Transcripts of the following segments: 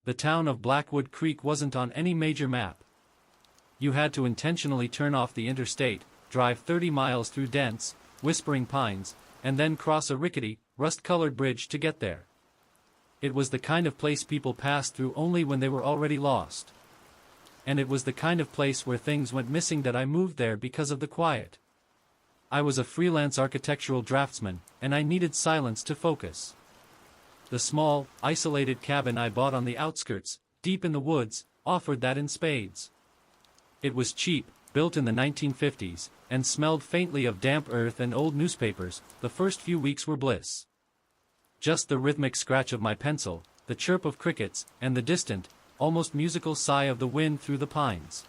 the town of Blackwood Creek wasn't on any major map. You had to intentionally turn off the interstate, drive 30 miles through dense, whispering pines, and then cross a rickety, rust-colored bridge to get there. It was the kind of place people passed through only when they were already lost. And it was the kind of place where things went missing that I moved there because of the quiet. I was a freelance architectural draftsman, and I needed silence to focus. The small, isolated cabin I bought on the outskirts, deep in the woods, offered that in spades. It was cheap, built in the 1950s, and smelled faintly of damp earth and old newspapers. The first few weeks were bliss. Just the rhythmic scratch of my pencil, the chirp of crickets, and the distant, almost musical sigh of the wind through the pines.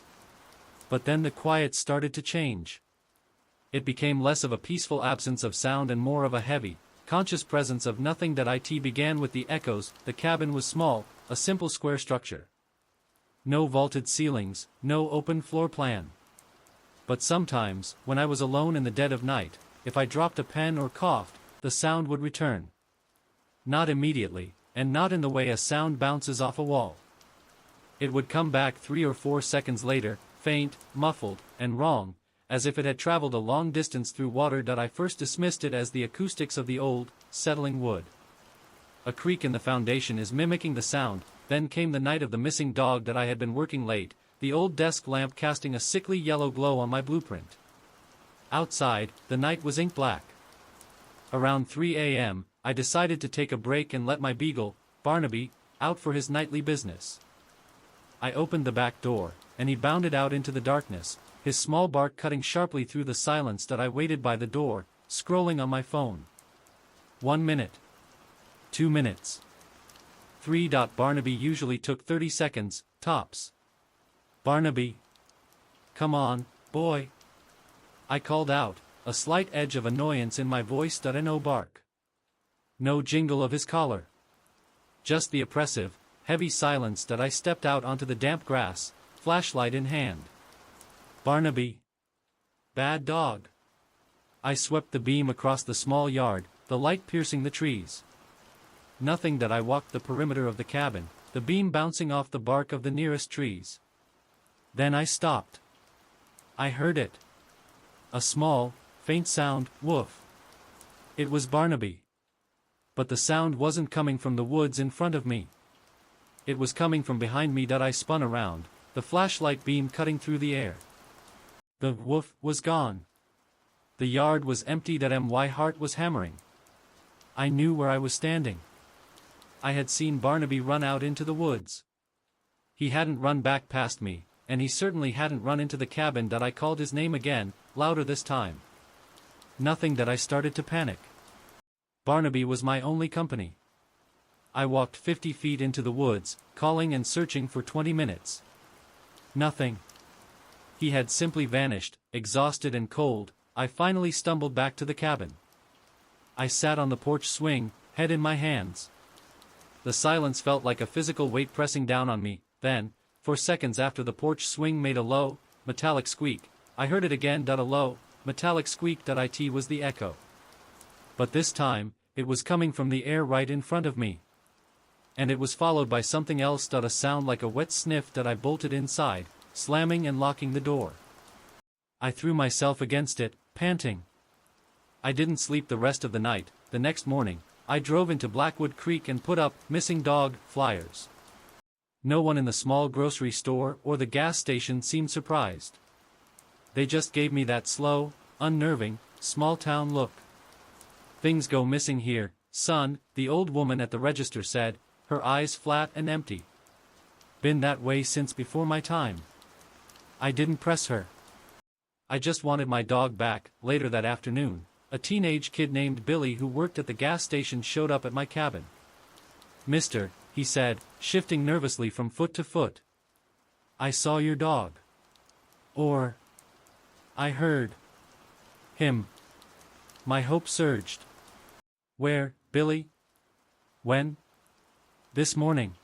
But then the quiet started to change. It became less of a peaceful absence of sound and more of a heavy, conscious presence of nothing. That it began with the echoes. The cabin was small, a simple square structure. No vaulted ceilings, no open floor plan. But sometimes, when I was alone in the dead of night, if I dropped a pen or coughed, the sound would return. Not immediately, and not in the way a sound bounces off a wall. It would come back 3 or 4 seconds later, faint, muffled, and wrong, as if it had traveled a long distance through water. I first dismissed it as the acoustics of the old, settling wood. A creak in the foundation is mimicking the sound. Then came the night of the missing dog. I had been working late, the old desk lamp casting a sickly yellow glow on my blueprint. Outside, the night was ink black. Around 3 a.m., I decided to take a break and let my beagle, Barnaby, out for his nightly business. I opened the back door, and he bounded out into the darkness, his small bark cutting sharply through the silence. I waited by the door, scrolling on my phone. 1 minute. 2 minutes. 3. Barnaby usually took 30 seconds, tops. Barnaby. Come on, boy. I called out, a slight edge of annoyance in my voice. No bark. No jingle of his collar. Just the oppressive, heavy silence. I stepped out onto the damp grass, flashlight in hand. Barnaby. Bad dog. I swept the beam across the small yard, the light piercing the trees. Nothing. I walked the perimeter of the cabin, the beam bouncing off the bark of the nearest trees. Then I stopped. I heard it. A small, faint sound, woof. It was Barnaby. But the sound wasn't coming from the woods in front of me. It was coming from behind me. I spun around, the flashlight beam cutting through the air. The woof was gone. The yard was empty. My heart was hammering. I knew where I was standing. I had seen Barnaby run out into the woods. He hadn't run back past me, and he certainly hadn't run into the cabin. I called his name again, louder this time. Nothing. I started to panic. Barnaby was my only company. I walked 50 feet into the woods, calling and searching for 20 minutes. Nothing. He had simply vanished, exhausted and cold. I finally stumbled back to the cabin. I sat on the porch swing, head in my hands. The silence felt like a physical weight pressing down on me. Then, for seconds after the porch swing made a low, metallic squeak, I heard it again. A low, metallic squeak. It was the echo. But this time, it was coming from the air right in front of me. And it was followed by something else. A sound like a wet sniff. I bolted inside, slamming and locking the door. I threw myself against it, panting. I didn't sleep the rest of the night. The next morning, I drove into Blackwood Creek and put up missing dog flyers. No one in the small grocery store or the gas station seemed surprised. They just gave me that slow, unnerving, small-town look. Things go missing here, son, the old woman at the register said, her eyes flat and empty. Been that way since before my time. I didn't press her. I just wanted my dog back. Later that afternoon, a teenage kid named Billy who worked at the gas station showed up at my cabin. Mister, he said, shifting nervously from foot to foot. I saw your dog. Or I heard him. My hope surged. Where, Billy? When? This morning.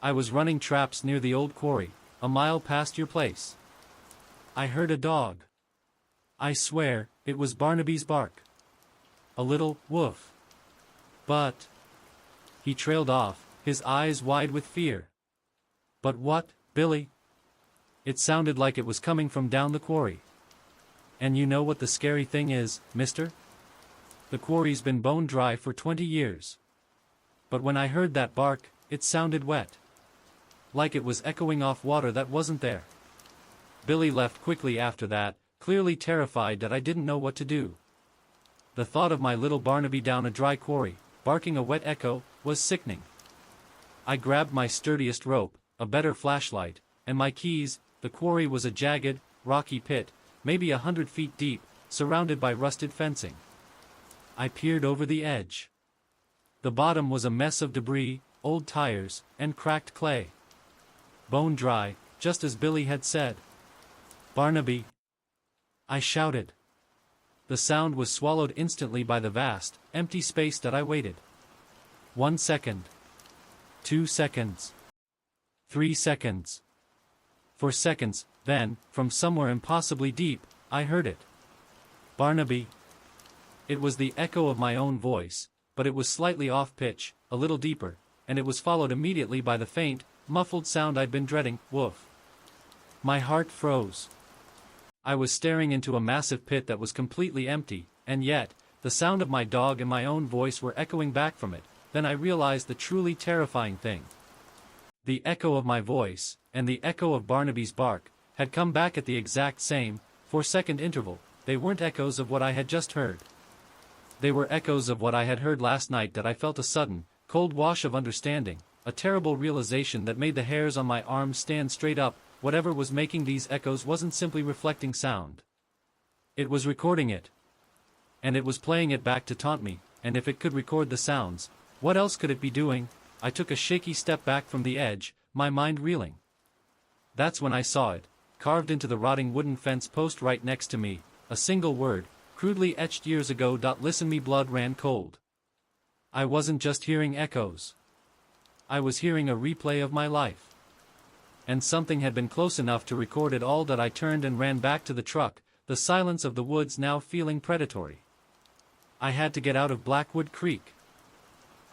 I was running traps near the old quarry, a mile past your place. I heard a dog. I swear, it was Barnaby's bark. A little woof. But he trailed off, his eyes wide with fear. "But what, Billy?" It sounded like it was coming from down the quarry. "And you know what the scary thing is, mister? The quarry's been bone dry for 20 years. But when I heard that bark, it sounded wet. Like it was echoing off water that wasn't there." Billy left quickly after that, clearly terrified that I didn't know what to do. The thought of my little Barnaby down a dry quarry, barking a wet echo, was sickening. I grabbed my sturdiest rope, a better flashlight, and my keys. The quarry was a jagged, rocky pit, maybe 100 feet deep, surrounded by rusted fencing. I peered over the edge. The bottom was a mess of debris, old tires, and cracked clay. Bone dry, just as Billy had said. "Barnaby!" I shouted. The sound was swallowed instantly by the vast, empty space that I waited. 1 second. 2 seconds. 3 seconds. 4 seconds, then, from somewhere impossibly deep, I heard it. "Barnaby!" It was the echo of my own voice, but it was slightly off-pitch, a little deeper, and it was followed immediately by the faint, muffled sound I'd been dreading, woof. My heart froze. I was staring into a massive pit that was completely empty, and yet, the sound of my dog and my own voice were echoing back from it. Then I realized the truly terrifying thing. The echo of my voice, and the echo of Barnaby's bark, had come back at the exact same, 4-second interval. They weren't echoes of what I had just heard. They were echoes of what I had heard last night. That I felt a sudden, cold wash of understanding, a terrible realization that made the hairs on my arms stand straight up. Whatever was making these echoes wasn't simply reflecting sound. It was recording it. And it was playing it back to taunt me, and if it could record the sounds, what else could it be doing? I took a shaky step back from the edge, my mind reeling. That's when I saw it, carved into the rotting wooden fence post right next to me, a single word, crudely etched years ago. Listen, me blood ran cold. I wasn't just hearing echoes. I was hearing a replay of my life. And something had been close enough to record it all that I turned and ran back to the truck, the silence of the woods now feeling predatory. I had to get out of Blackwood Creek.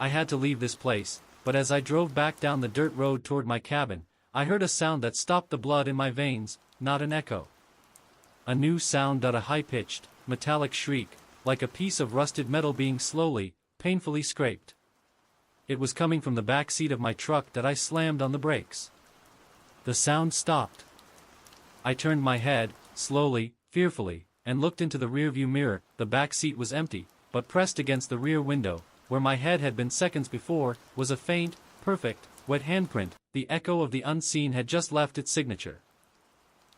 I had to leave this place, but as I drove back down the dirt road toward my cabin, I heard a sound that stopped the blood in my veins, not an echo. A new sound, a high-pitched, metallic shriek, like a piece of rusted metal being slowly, painfully scraped. It was coming from the back seat of my truck that I slammed on the brakes. The sound stopped. I turned my head, slowly, fearfully, and looked into the rearview mirror. The back seat was empty, but pressed against the rear window, where my head had been seconds before, was a faint, perfect, wet handprint. The echo of the unseen had just left its signature.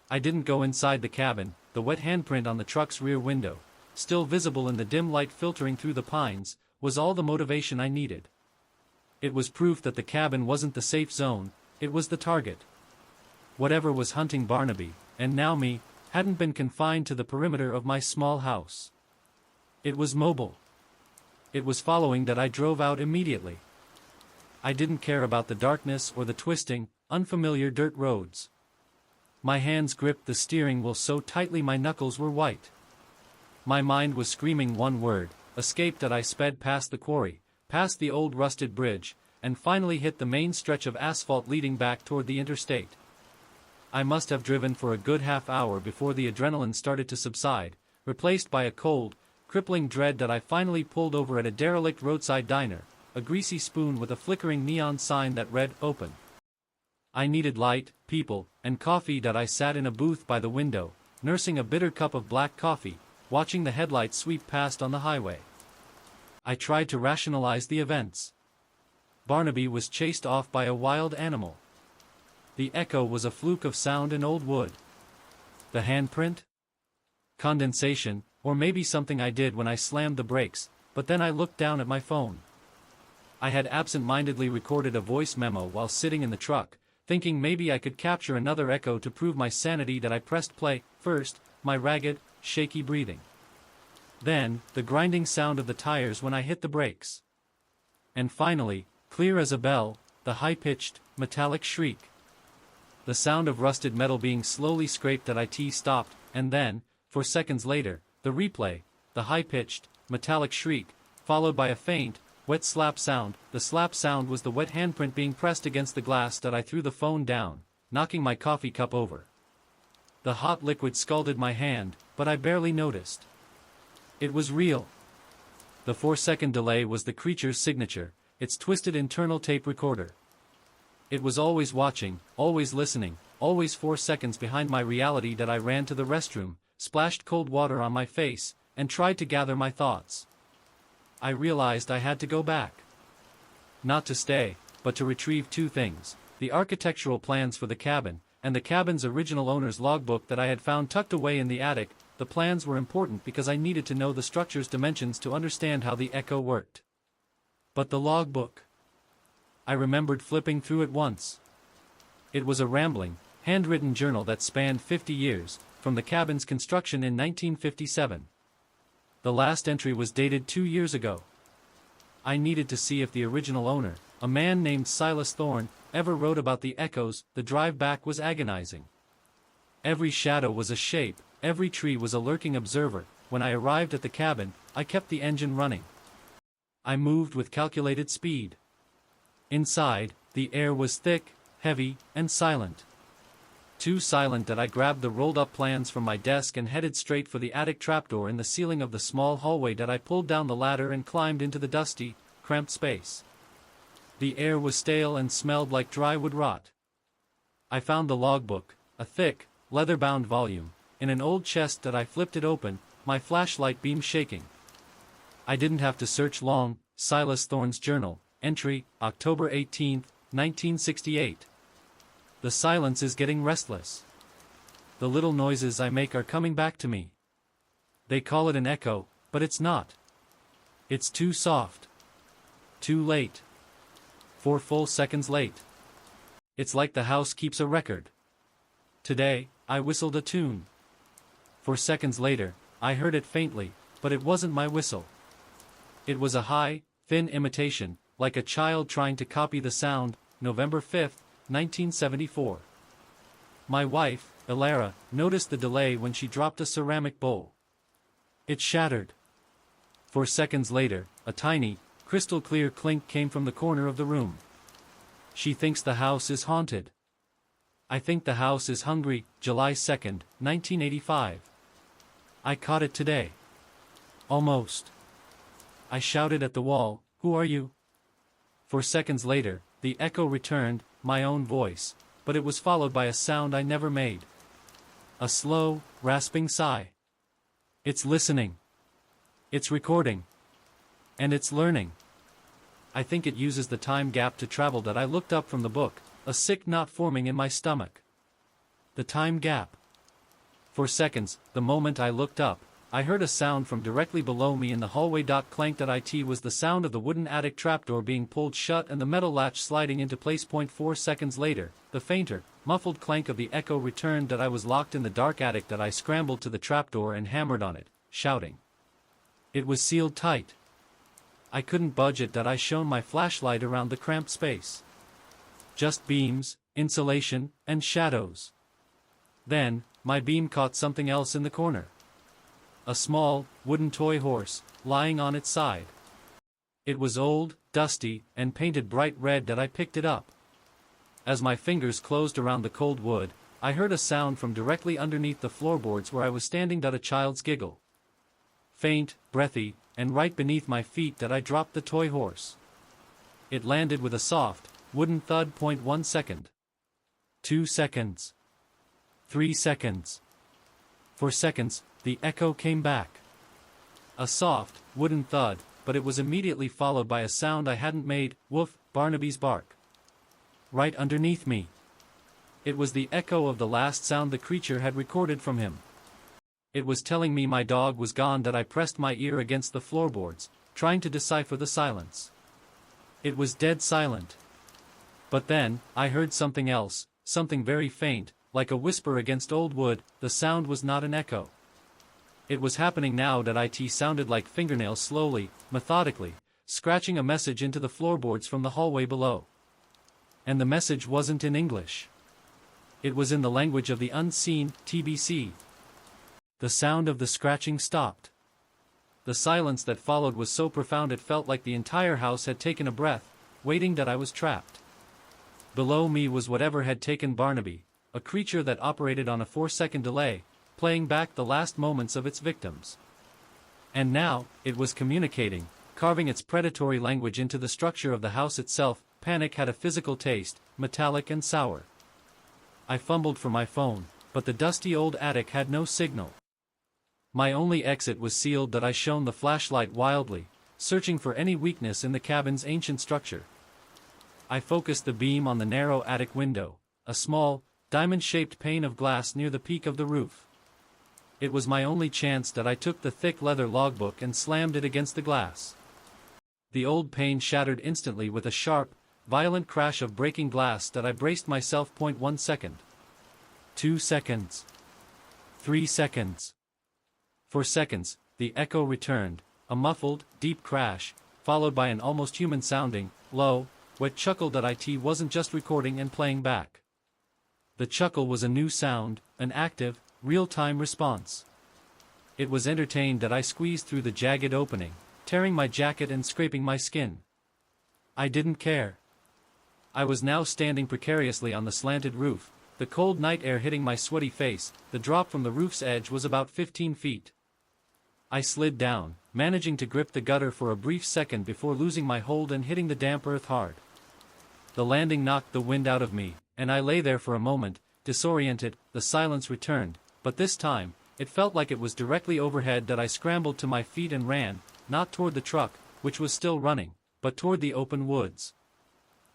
I didn't go inside the cabin. The wet handprint on the truck's rear window, still visible in the dim light filtering through the pines, was all the motivation I needed. It was proof that the cabin wasn't the safe zone, it was the target. Whatever was hunting Barnaby, and now me, hadn't been confined to the perimeter of my small house. It was mobile. It was following that. I drove out immediately. I didn't care about the darkness or the twisting, unfamiliar dirt roads. My hands gripped the steering wheel so tightly my knuckles were white. My mind was screaming one word, escape. That I sped past the quarry, past the old rusted bridge, and finally hit the main stretch of asphalt leading back toward the interstate. I must have driven for a good half-hour before the adrenaline started to subside, replaced by a cold, crippling dread. That I finally pulled over at a derelict roadside diner, a greasy spoon with a flickering neon sign that read, "Open." I needed light, people, and coffee. That I sat in a booth by the window, nursing a bitter cup of black coffee, watching the headlights sweep past on the highway. I tried to rationalize the events. Barnaby was chased off by a wild animal. The echo was a fluke of sound in old wood. The handprint? Condensation, or maybe something I did when I slammed the brakes. But then I looked down at my phone. I had absent-mindedly recorded a voice memo while sitting in the truck, thinking maybe I could capture another echo to prove my sanity. That I pressed play. First, my ragged, shaky breathing. Then, the grinding sound of the tires when I hit the brakes. And finally, clear as a bell, the high-pitched, metallic shriek. The sound of rusted metal being slowly scraped. That IT stopped, and then, 4 seconds later, the replay, the high-pitched, metallic shriek, followed by a faint, Wet slap sound. The slap sound was the wet handprint being pressed against the glass that I threw the phone down, knocking my coffee cup over. The hot liquid scalded my hand, but I barely noticed. It was real. The 4-second delay was the creature's signature, its twisted internal tape recorder. It was always watching, always listening, always 4 seconds behind my reality that I ran to the restroom, splashed cold water on my face, and tried to gather my thoughts. I realized I had to go back. Not to stay, but to retrieve 2 things: the architectural plans for the cabin, and the cabin's original owner's logbook that I had found tucked away in the attic. The plans were important because I needed to know the structure's dimensions to understand how the echo worked. But the logbook? I remembered flipping through it once. It was a rambling, handwritten journal that spanned 50 years, from the cabin's construction in 1957. The last entry was dated 2 years ago. I needed to see if the original owner, a man named Silas Thorne, ever wrote about the echoes. The drive back was agonizing. Every shadow was a shape, every tree was a lurking observer. When I arrived at the cabin, I kept the engine running. I moved with calculated speed. Inside, the air was thick, heavy, and silent. Too silent that I grabbed the rolled-up plans from my desk and headed straight for the attic trapdoor in the ceiling of the small hallway that I pulled down the ladder and climbed into the dusty, cramped space. The air was stale and smelled like dry wood rot. I found the logbook, a thick, leather-bound volume, in an old chest that I flipped it open, my flashlight beam shaking. I didn't have to search long. Silas Thorne's journal, entry, October 18, 1968. The silence is getting restless. The little noises I make are coming back to me. They call it an echo, but it's not. It's too soft. Too late. 4 full seconds late. It's like the house keeps a record. Today, I whistled a tune. 4 seconds later, I heard it faintly, but it wasn't my whistle. It was a high, thin imitation, like a child trying to copy the sound. November 5, 1974. My wife, Elara, noticed the delay when she dropped a ceramic bowl. It shattered. 4 seconds later, a tiny, crystal-clear clink came from the corner of the room. She thinks the house is haunted. I think the house is hungry. July 2, 1985. I caught it today. Almost. I shouted at the wall, "Who are you?" 4 seconds later, the echo returned, my own voice, but it was followed by a sound I never made. A slow, rasping sigh. It's listening. It's recording. And it's learning. I think it uses the time gap to travel that I looked up from the book, a sick knot forming in my stomach. The time gap. 4 seconds, the moment I looked up, I heard a sound from directly below me in the hallway. Clanked. It was the sound of the wooden attic trapdoor being pulled shut and the metal latch sliding into place. 4 seconds later, the fainter, muffled clank of the echo returned. That I was locked in the dark attic. That I scrambled to the trapdoor and hammered on it, shouting. It was sealed tight. I couldn't budge it. That I shone my flashlight around the cramped space. Just beams, insulation, and shadows. Then, my beam caught something else in the corner. A small, wooden toy horse, lying on its side. It was old, dusty, and painted bright red. That I picked it up. As my fingers closed around the cold wood, I heard a sound from directly underneath the floorboards where I was standing. A child's giggle. Faint, breathy, and right beneath my feet. That I dropped the toy horse. It landed with a soft, wooden thud. 1 second. 2 seconds. 3 seconds. 4 seconds, the echo came back. A soft, wooden thud, but it was immediately followed by a sound I hadn't made. Woof, Barnaby's bark. Right underneath me. It was the echo of the last sound the creature had recorded from him. It was telling me my dog was gone. That I pressed my ear against the floorboards, trying to decipher the silence. It was dead silent. But then, I heard something else, something very faint, like a whisper against old wood. The sound was not an echo. It was happening now. That it sounded like fingernails slowly, methodically, scratching a message into the floorboards from the hallway below. And the message wasn't in English. It was in the language of the unseen, TBC. The sound of the scratching stopped. the silence that followed was so profound it felt like the entire house had taken a breath, waiting that I was trapped. Below me was whatever had taken Barnaby, a creature that operated on a 4-second delay, playing back the last moments of its victims. And now, it was communicating, carving its predatory language into the structure of the house itself. Panic had a physical taste, metallic and sour. I fumbled for my phone, but the dusty old attic had no signal. My only exit was sealed. That I shone the flashlight wildly, searching for any weakness in the cabin's ancient structure. I focused the beam on the narrow attic window, a small, diamond-shaped pane of glass near the peak of the roof. It was my only chance. That I took the thick leather logbook and slammed it against the glass. The old pane shattered instantly with a sharp, violent crash of breaking glass. That I braced myself. 1 second. 2 seconds. 3 seconds. For seconds, the echo returned, a muffled, deep crash, followed by an almost human-sounding, low, wet chuckle. That it wasn't just recording and playing back. The chuckle was a new sound, an active, real-time response. It was entertained. That I squeezed through the jagged opening, tearing my jacket and scraping my skin. I didn't care. I was now standing precariously on the slanted roof, the cold night air hitting my sweaty face. The drop from the roof's edge was about 15 feet. I slid down, managing to grip the gutter for a brief second before losing my hold and hitting the damp earth hard. The landing knocked the wind out of me, and I lay there for a moment, disoriented. The silence returned, but this time, it felt like it was directly overhead. That I scrambled to my feet and ran, not toward the truck, which was still running, but toward the open woods.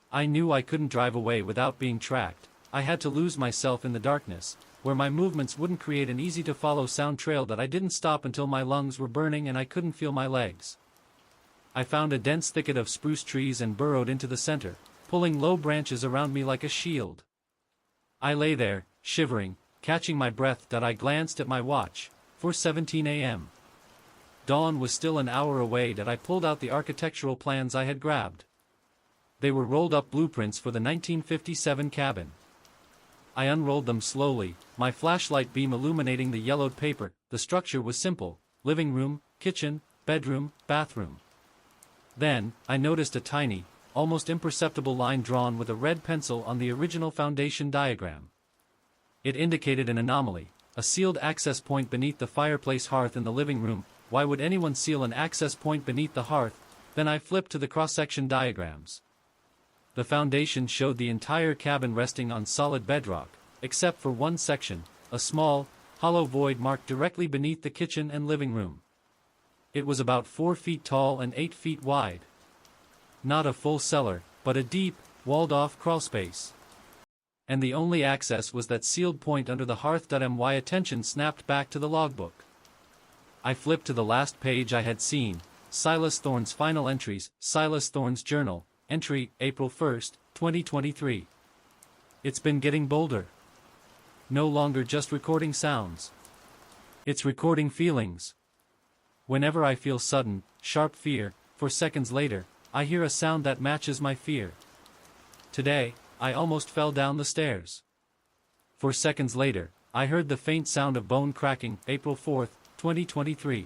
I knew I couldn't drive away without being tracked. I had to lose myself in the darkness, where my movements wouldn't create an easy-to-follow sound trail. That I didn't stop until my lungs were burning and I couldn't feel my legs. I found a dense thicket of spruce trees and burrowed into the center, pulling low branches around me like a shield. I lay there, shivering, catching my breath. That I glanced at my watch, 4:17 a.m. Dawn was still an hour away. That I pulled out the architectural plans I had grabbed. They were rolled-up blueprints for the 1957 cabin. I unrolled them slowly, my flashlight beam illuminating the yellowed paper. The structure was simple: living room, kitchen, bedroom, bathroom. Then, I noticed a tiny, almost imperceptible line drawn with a red pencil on the original foundation diagram. It indicated an anomaly, a sealed access point beneath the fireplace hearth in the living room. Why would anyone seal an access point beneath the hearth? Then I flipped to the cross-section diagrams. The foundation showed the entire cabin resting on solid bedrock, except for one section, a small, hollow void marked directly beneath the kitchen and living room. It was about 4 feet tall and 8 feet wide. Not a full cellar, but a deep, walled-off crawlspace. And the only access was that sealed point under the hearth. My attention snapped back to the logbook. I flipped to the last page I had seen, Silas Thorne's final entries, Silas Thorne's journal. Entry, April 1st, 2023. It's been getting bolder. No longer just recording sounds. It's recording feelings. Whenever I feel sudden, sharp fear, 4 seconds later, I hear a sound that matches my fear. Today, I almost fell down the stairs. 4 seconds later, I heard the faint sound of bone cracking. April 4th, 2023.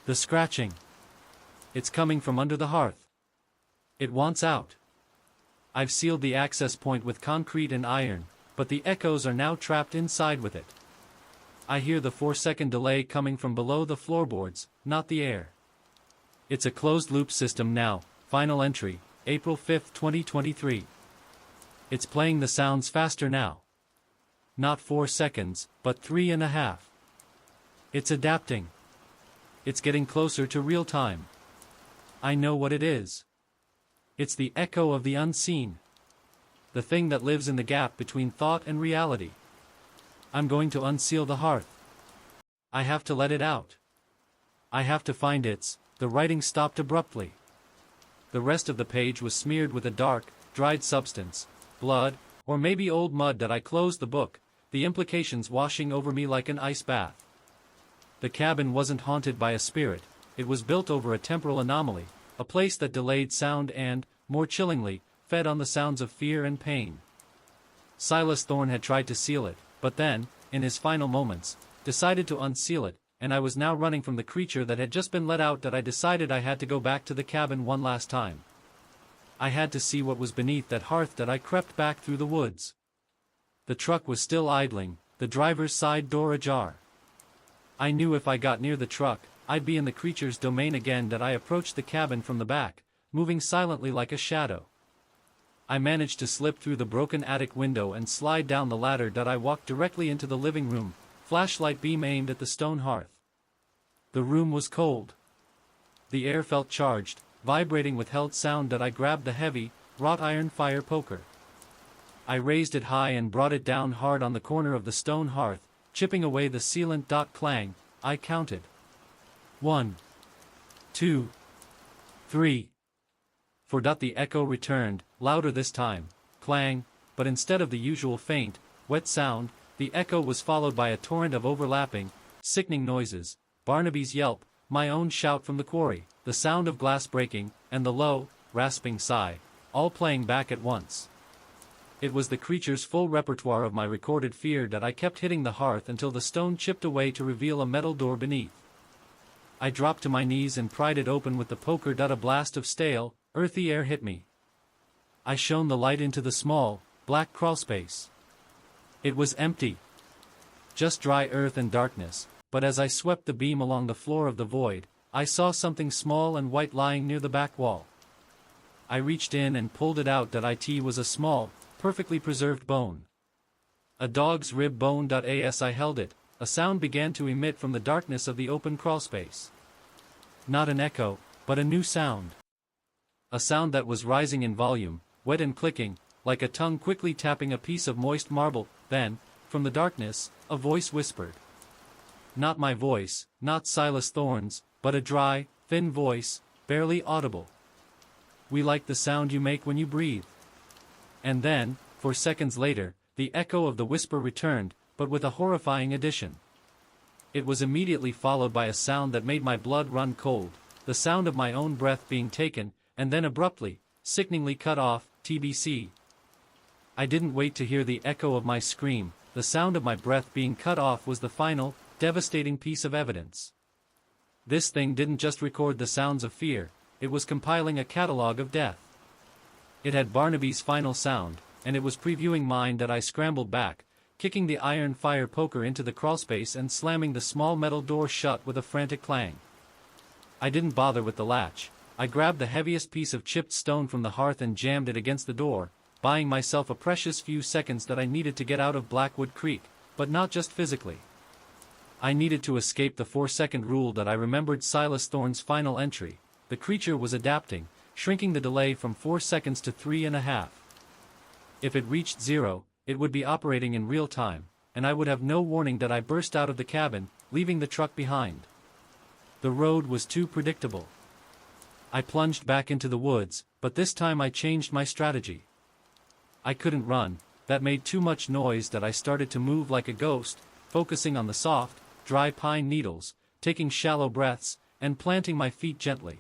The scratching. It's coming from under the hearth. It wants out. I've sealed the access point with concrete and iron, but the echoes are now trapped inside with it. I hear the 4-second delay coming from below the floorboards, not the air. It's a closed-loop system now. Final entry, April 5th, 2023. It's playing the sounds faster now. Not 4 seconds, but 3.5. It's adapting. It's getting closer to real time. I know what it is. It's the echo of the unseen. The thing that lives in the gap between thought and reality. I'm going to unseal the hearth. I have to let it out. I have to find its. The writing stopped abruptly. The rest of the page was smeared with a dark, dried substance, blood, or maybe old mud. That I closed the book, the implications washing over me like an ice bath. The cabin wasn't haunted by a spirit, it was built over a temporal anomaly. A place that delayed sound and, more chillingly, fed on the sounds of fear and pain. Silas Thorne had tried to seal it, but then, in his final moments, decided to unseal it, and I was now running from the creature that had just been let out that I decided I had to go back to the cabin one last time. I had to see what was beneath that hearth that I crept back through the woods. The truck was still idling, the driver's side door ajar. I knew if I got near the truck, I'd be in the creature's domain again. That I approached the cabin from the back, moving silently like a shadow. I managed to slip through the broken attic window and slide down the ladder. That I walked directly into the living room, flashlight beam aimed at the stone hearth. The room was cold. The air felt charged, vibrating with held sound. That I grabbed the heavy, wrought iron fire poker. I raised it high and brought it down hard on the corner of the stone hearth, chipping away the sealant. Clang, I counted. 1, 2, 3, 4. The echo returned, louder this time. Clang, but instead of the usual faint, wet sound, the echo was followed by a torrent of overlapping, sickening noises. Barnaby's yelp, my own shout from the quarry, the sound of glass breaking, and the low, rasping sigh, all playing back at once. It was the creature's full repertoire of my recorded fear. That I kept hitting the hearth until the stone chipped away to reveal a metal door beneath. I dropped to my knees and pried it open with the poker. A blast of stale, earthy air hit me. I shone the light into the small, black crawlspace. It was empty. Just dry earth and darkness, but as I swept the beam along the floor of the void, I saw something small and white lying near the back wall. I reached in and pulled it out. It was a small, perfectly preserved bone. A dog's rib bone. As I held it, a sound began to emit from the darkness of the open crawlspace. Not an echo, but a new sound. A sound that was rising in volume, wet and clicking, like a tongue quickly tapping a piece of moist marble. Then, from the darkness, a voice whispered. Not my voice, not Silas Thorne's, but a dry, thin voice, barely audible. We like the sound you make when you breathe. And then, 4 seconds later, the echo of the whisper returned, but with a horrifying addition. It was immediately followed by a sound that made my blood run cold, the sound of my own breath being taken, and then abruptly, sickeningly cut off. TBC. I didn't wait to hear the echo of my scream. The sound of my breath being cut off was the final, devastating piece of evidence. This thing didn't just record the sounds of fear, it was compiling a catalogue of death. It had Barnaby's final sound, and it was previewing mine. That I scrambled back, kicking the iron fire poker into the crawlspace and slamming the small metal door shut with a frantic clang. I didn't bother with the latch. I grabbed the heaviest piece of chipped stone from the hearth and jammed it against the door, buying myself a precious few seconds that I needed to get out of Blackwood Creek, but not just physically. I needed to escape the 4-second rule. That I remembered Silas Thorne's final entry. The creature was adapting, shrinking the delay from 4 seconds to 3.5. If it reached 0, it would be operating in real time, and I would have no warning. That I burst out of the cabin, leaving the truck behind. The road was too predictable. I plunged back into the woods, but this time I changed my strategy. I couldn't run, that made too much noise. That I started to move like a ghost, focusing on the soft, dry pine needles, taking shallow breaths, and planting my feet gently.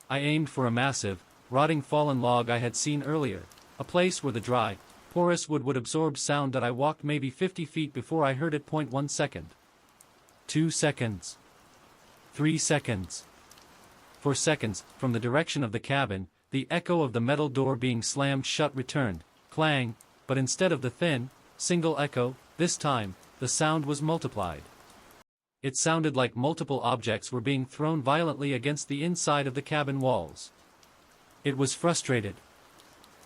I aimed for a massive, rotting fallen log I had seen earlier, a place where the dry, porous wood would absorb sound. That I walked maybe 50 feet before I heard it. 1 second. 2 seconds. 3 seconds. 4 seconds, from the direction of the cabin, the echo of the metal door being slammed shut returned, clang, but instead of the thin, single echo, this time, the sound was multiplied. It sounded like multiple objects were being thrown violently against the inside of the cabin walls. It was frustrated.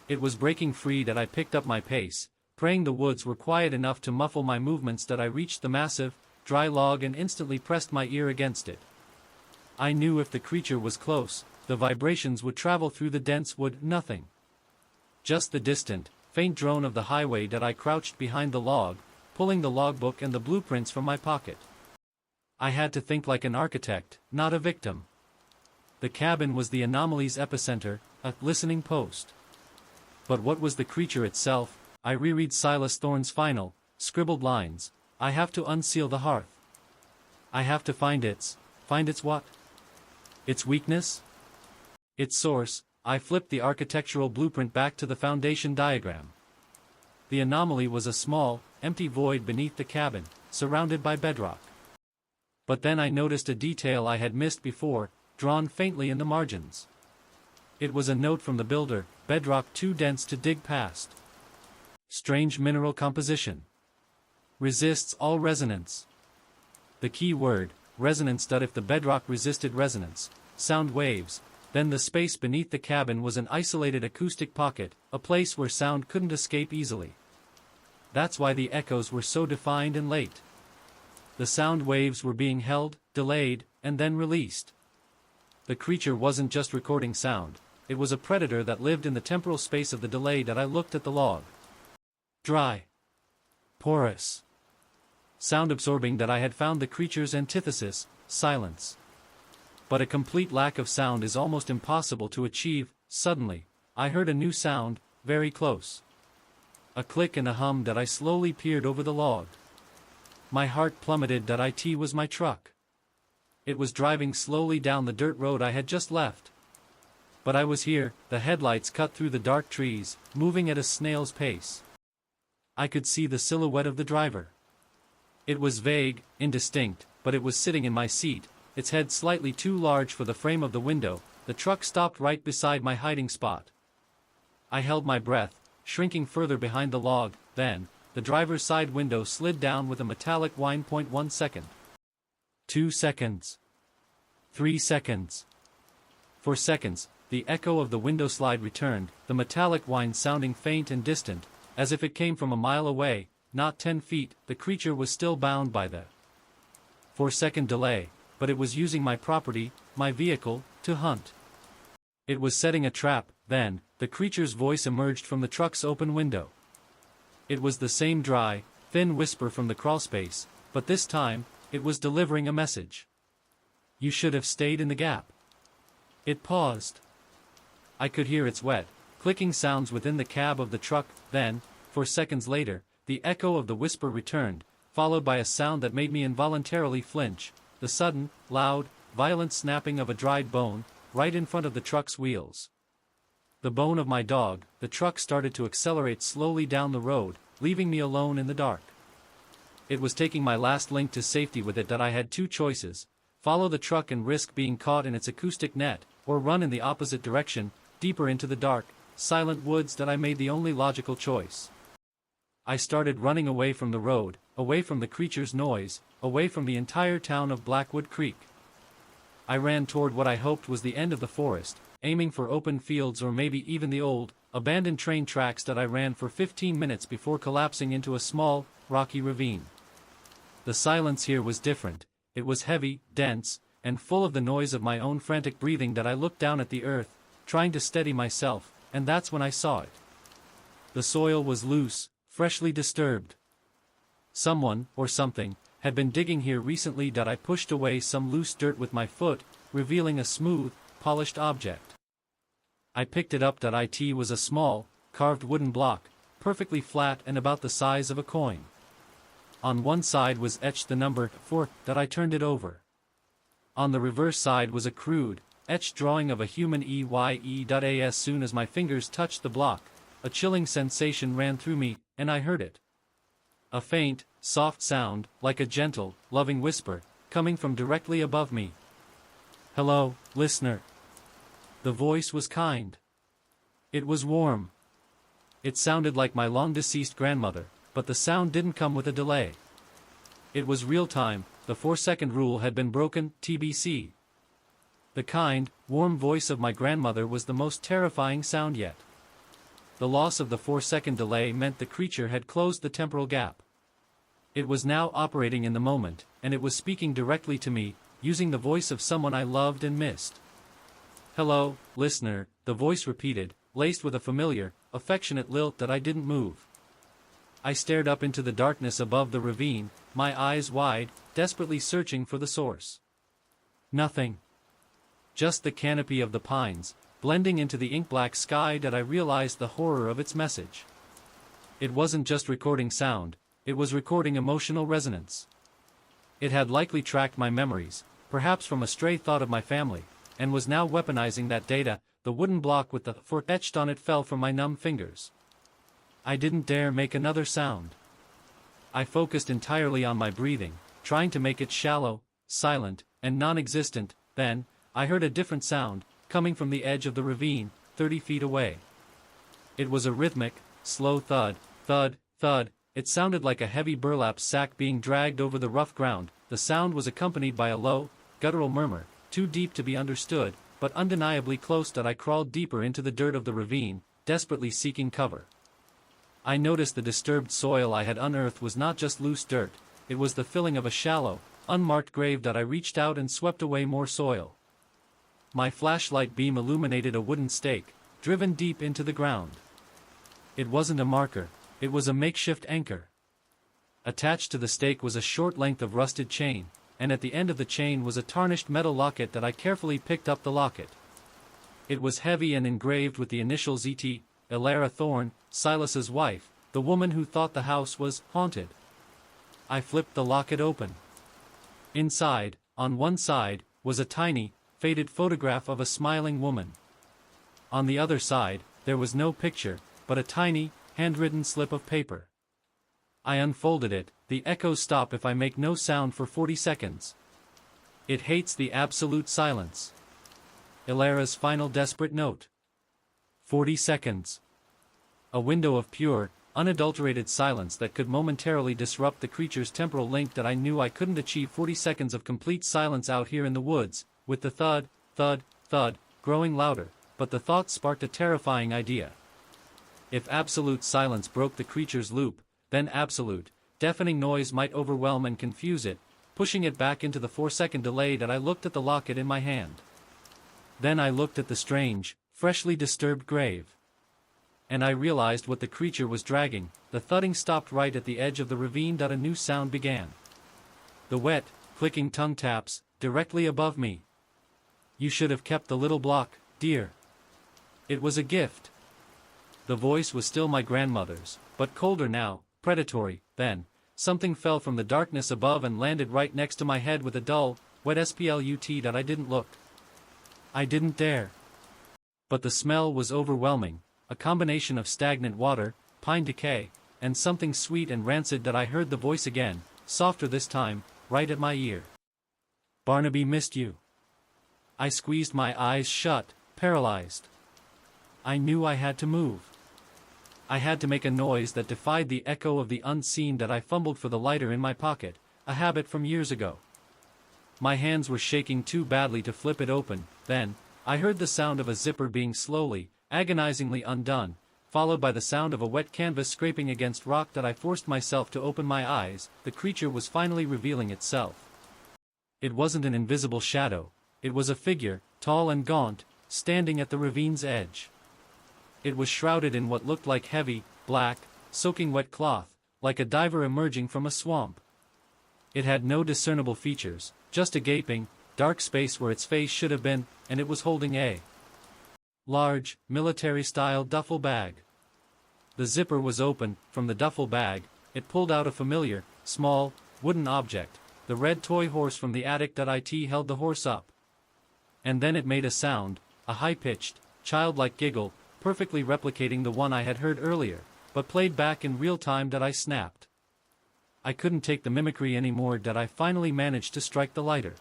It was breaking free. That I picked up my pace, praying the woods were quiet enough to muffle my movements. That I reached the massive, dry log and instantly pressed my ear against it. I knew if the creature was close, the vibrations would travel through the dense wood. Nothing. Just the distant, faint drone of the highway. That I crouched behind the log, pulling the logbook and the blueprints from my pocket. I had to think like an architect, not a victim. The cabin was the anomaly's epicenter, a listening post. But what was the creature itself? I reread Silas Thorne's final, scribbled lines. I have to unseal the hearth. I have to find its what? Its weakness? Its source. I flipped the architectural blueprint back to the foundation diagram. The anomaly was a small, empty void beneath the cabin, surrounded by bedrock. But then I noticed a detail I had missed before, drawn faintly in the margins. It was a note from the builder: bedrock too dense to dig past. Strange mineral composition. Resists all resonance. The key word, resonance. If the bedrock resisted resonance, sound waves, then the space beneath the cabin was an isolated acoustic pocket, a place where sound couldn't escape easily. That's why the echoes were so defined and late. The sound waves were being held, delayed, and then released. The creature wasn't just recording sound, it was a predator that lived in the temporal space of the delay. I looked at the log. Dry. Porous. Sound-absorbing. I had found the creature's antithesis, silence. But a complete lack of sound is almost impossible to achieve. Suddenly, I heard a new sound, very close. A click and a hum. I slowly peered over the log. My heart plummeted. It was my truck. It was driving slowly down the dirt road I had just left. But I was here. The headlights cut through the dark trees, moving at a snail's pace. I could see the silhouette of the driver. It was vague, indistinct, but it was sitting in my seat, its head slightly too large for the frame of the window. The truck stopped right beside my hiding spot. I held my breath, shrinking further behind the log. Then, the driver's side window slid down with a metallic whine. 1 second. 2 seconds. 3 seconds. 4 seconds, the echo of the window slide returned, the metallic whine sounding faint and distant, as if it came from a mile away, not 10 feet. The creature was still bound by the 4-second delay, but it was using my property, my vehicle, to hunt. It was setting a trap. Then, the creature's voice emerged from the truck's open window. It was the same dry, thin whisper from the crawlspace, but this time, it was delivering a message. You should have stayed in the gap. It paused. I could hear its wet, clicking sounds within the cab of the truck. Then, 4 seconds later, the echo of the whisper returned, followed by a sound that made me involuntarily flinch, the sudden, loud, violent snapping of a dried bone, right in front of the truck's wheels. The bone of my dog. The truck started to accelerate slowly down the road, leaving me alone in the dark. It was taking my last link to safety with it. I had two choices: follow the truck and risk being caught in its acoustic net, or run in the opposite direction, deeper into the dark, silent woods. I made the only logical choice. I started running away from the road, away from the creature's noise, away from the entire town of Blackwood Creek. I ran toward what I hoped was the end of the forest, aiming for open fields or maybe even the old, abandoned train tracks. I ran for 15 minutes before collapsing into a small, rocky ravine. The silence here was different. It was heavy, dense, and full of the noise of my own frantic breathing. I looked down at the earth, trying to steady myself, and that's when I saw it. The soil was loose, freshly disturbed. Someone, or something, had been digging here recently. I pushed away some loose dirt with my foot, revealing a smooth, polished object. I picked it up. It was a small, carved wooden block, perfectly flat and about the size of a coin. On one side was etched the number 4. I turned it over. On the reverse side was a crude, etched drawing of a human EYE. As soon as my fingers touched the block, a chilling sensation ran through me, and I heard it. A faint, soft sound, like a gentle, loving whisper, coming from directly above me. Hello, listener. The voice was kind. It was warm. It sounded like my long-deceased grandmother, but the sound didn't come with a delay. It was real-time. The 4-second rule had been broken. TBC. The kind, warm voice of my grandmother was the most terrifying sound yet. The loss of the 4-second delay meant the creature had closed the temporal gap. It was now operating in the moment, and it was speaking directly to me, using the voice of someone I loved and missed. Hello, listener, the voice repeated, laced with a familiar, affectionate lilt. I didn't move. I stared up into the darkness above the ravine, my eyes wide, desperately searching for the source. Nothing. Just the canopy of the pines, blending into the ink-black sky. I realized the horror of its message. It wasn't just recording sound, it was recording emotional resonance. It had likely tracked my memories, perhaps from a stray thought of my family, and was now weaponizing that data. The wooden block with the 4 etched on it fell from my numb fingers. I didn't dare make another sound. I focused entirely on my breathing, trying to make it shallow, silent, and non-existent. Then, I heard a different sound, coming from the edge of the ravine, 30 feet away. It was a rhythmic, slow thud, thud, thud. It sounded like a heavy burlap sack being dragged over the rough ground. The sound was accompanied by a low, guttural murmur, too deep to be understood, but undeniably close that I crawled deeper into the dirt of the ravine, desperately seeking cover. I noticed the disturbed soil I had unearthed was not just loose dirt, it was the filling of a shallow, unmarked grave that I reached out and swept away more soil. My flashlight beam illuminated a wooden stake, driven deep into the ground. It wasn't a marker, it was a makeshift anchor. Attached to the stake was a short length of rusted chain, and at the end of the chain was a tarnished metal locket that I carefully picked up the locket. It was heavy and engraved with the initials E.T., Elara Thorne, Silas's wife, the woman who thought the house was haunted. I flipped the locket open. Inside, on one side, was a tiny, faded photograph of a smiling woman. On the other side, there was no picture, but a tiny, handwritten slip of paper. I unfolded it. The echoes stop if I make no sound for 40 seconds. It hates the absolute silence. Elara's final desperate note. 40 seconds. A window of pure, unadulterated silence that could momentarily disrupt the creature's temporal link that I knew I couldn't achieve. 40 seconds of complete silence out here in the woods, with the thud, thud, thud, growing louder, but the thought sparked a terrifying idea. If absolute silence broke the creature's loop, then absolute, deafening noise might overwhelm and confuse it, pushing it back into the 4-second delay that I looked at the locket in my hand. Then I looked at the strange, freshly disturbed grave. And I realized what the creature was dragging. The thudding stopped right at the edge of the ravine. A new sound began. The wet, clicking tongue taps, directly above me. "You should have kept the little block, dear. It was a gift." The voice was still my grandmother's, but colder now, predatory. Then, something fell from the darkness above and landed right next to my head with a dull, wet splut that I didn't look. I didn't dare. But the smell was overwhelming, a combination of stagnant water, pine decay, and something sweet and rancid that I heard the voice again, softer this time, right at my ear. "Barnaby missed you." I squeezed my eyes shut, paralyzed. I knew I had to move. I had to make a noise that defied the echo of the unseen. That I fumbled for the lighter in my pocket, a habit from years ago. My hands were shaking too badly to flip it open. Then, I heard the sound of a zipper being slowly, agonizingly undone, followed by the sound of a wet canvas scraping against rock. That I forced myself to open my eyes. The creature was finally revealing itself. It wasn't an invisible shadow, it was a figure, tall and gaunt, standing at the ravine's edge. It was shrouded in what looked like heavy, black, soaking wet cloth, like a diver emerging from a swamp. It had no discernible features, just a gaping, dark space where its face should have been, and it was holding a large, military-style duffel bag. The zipper was open. From the duffel bag, it pulled out a familiar, small, wooden object, the red toy horse from the attic. It held the horse up. And then it made a sound, a high-pitched, childlike giggle, perfectly replicating the one I had heard earlier, but played back in real time. I snapped. I couldn't take the mimicry anymore. I finally managed to strike the lighter.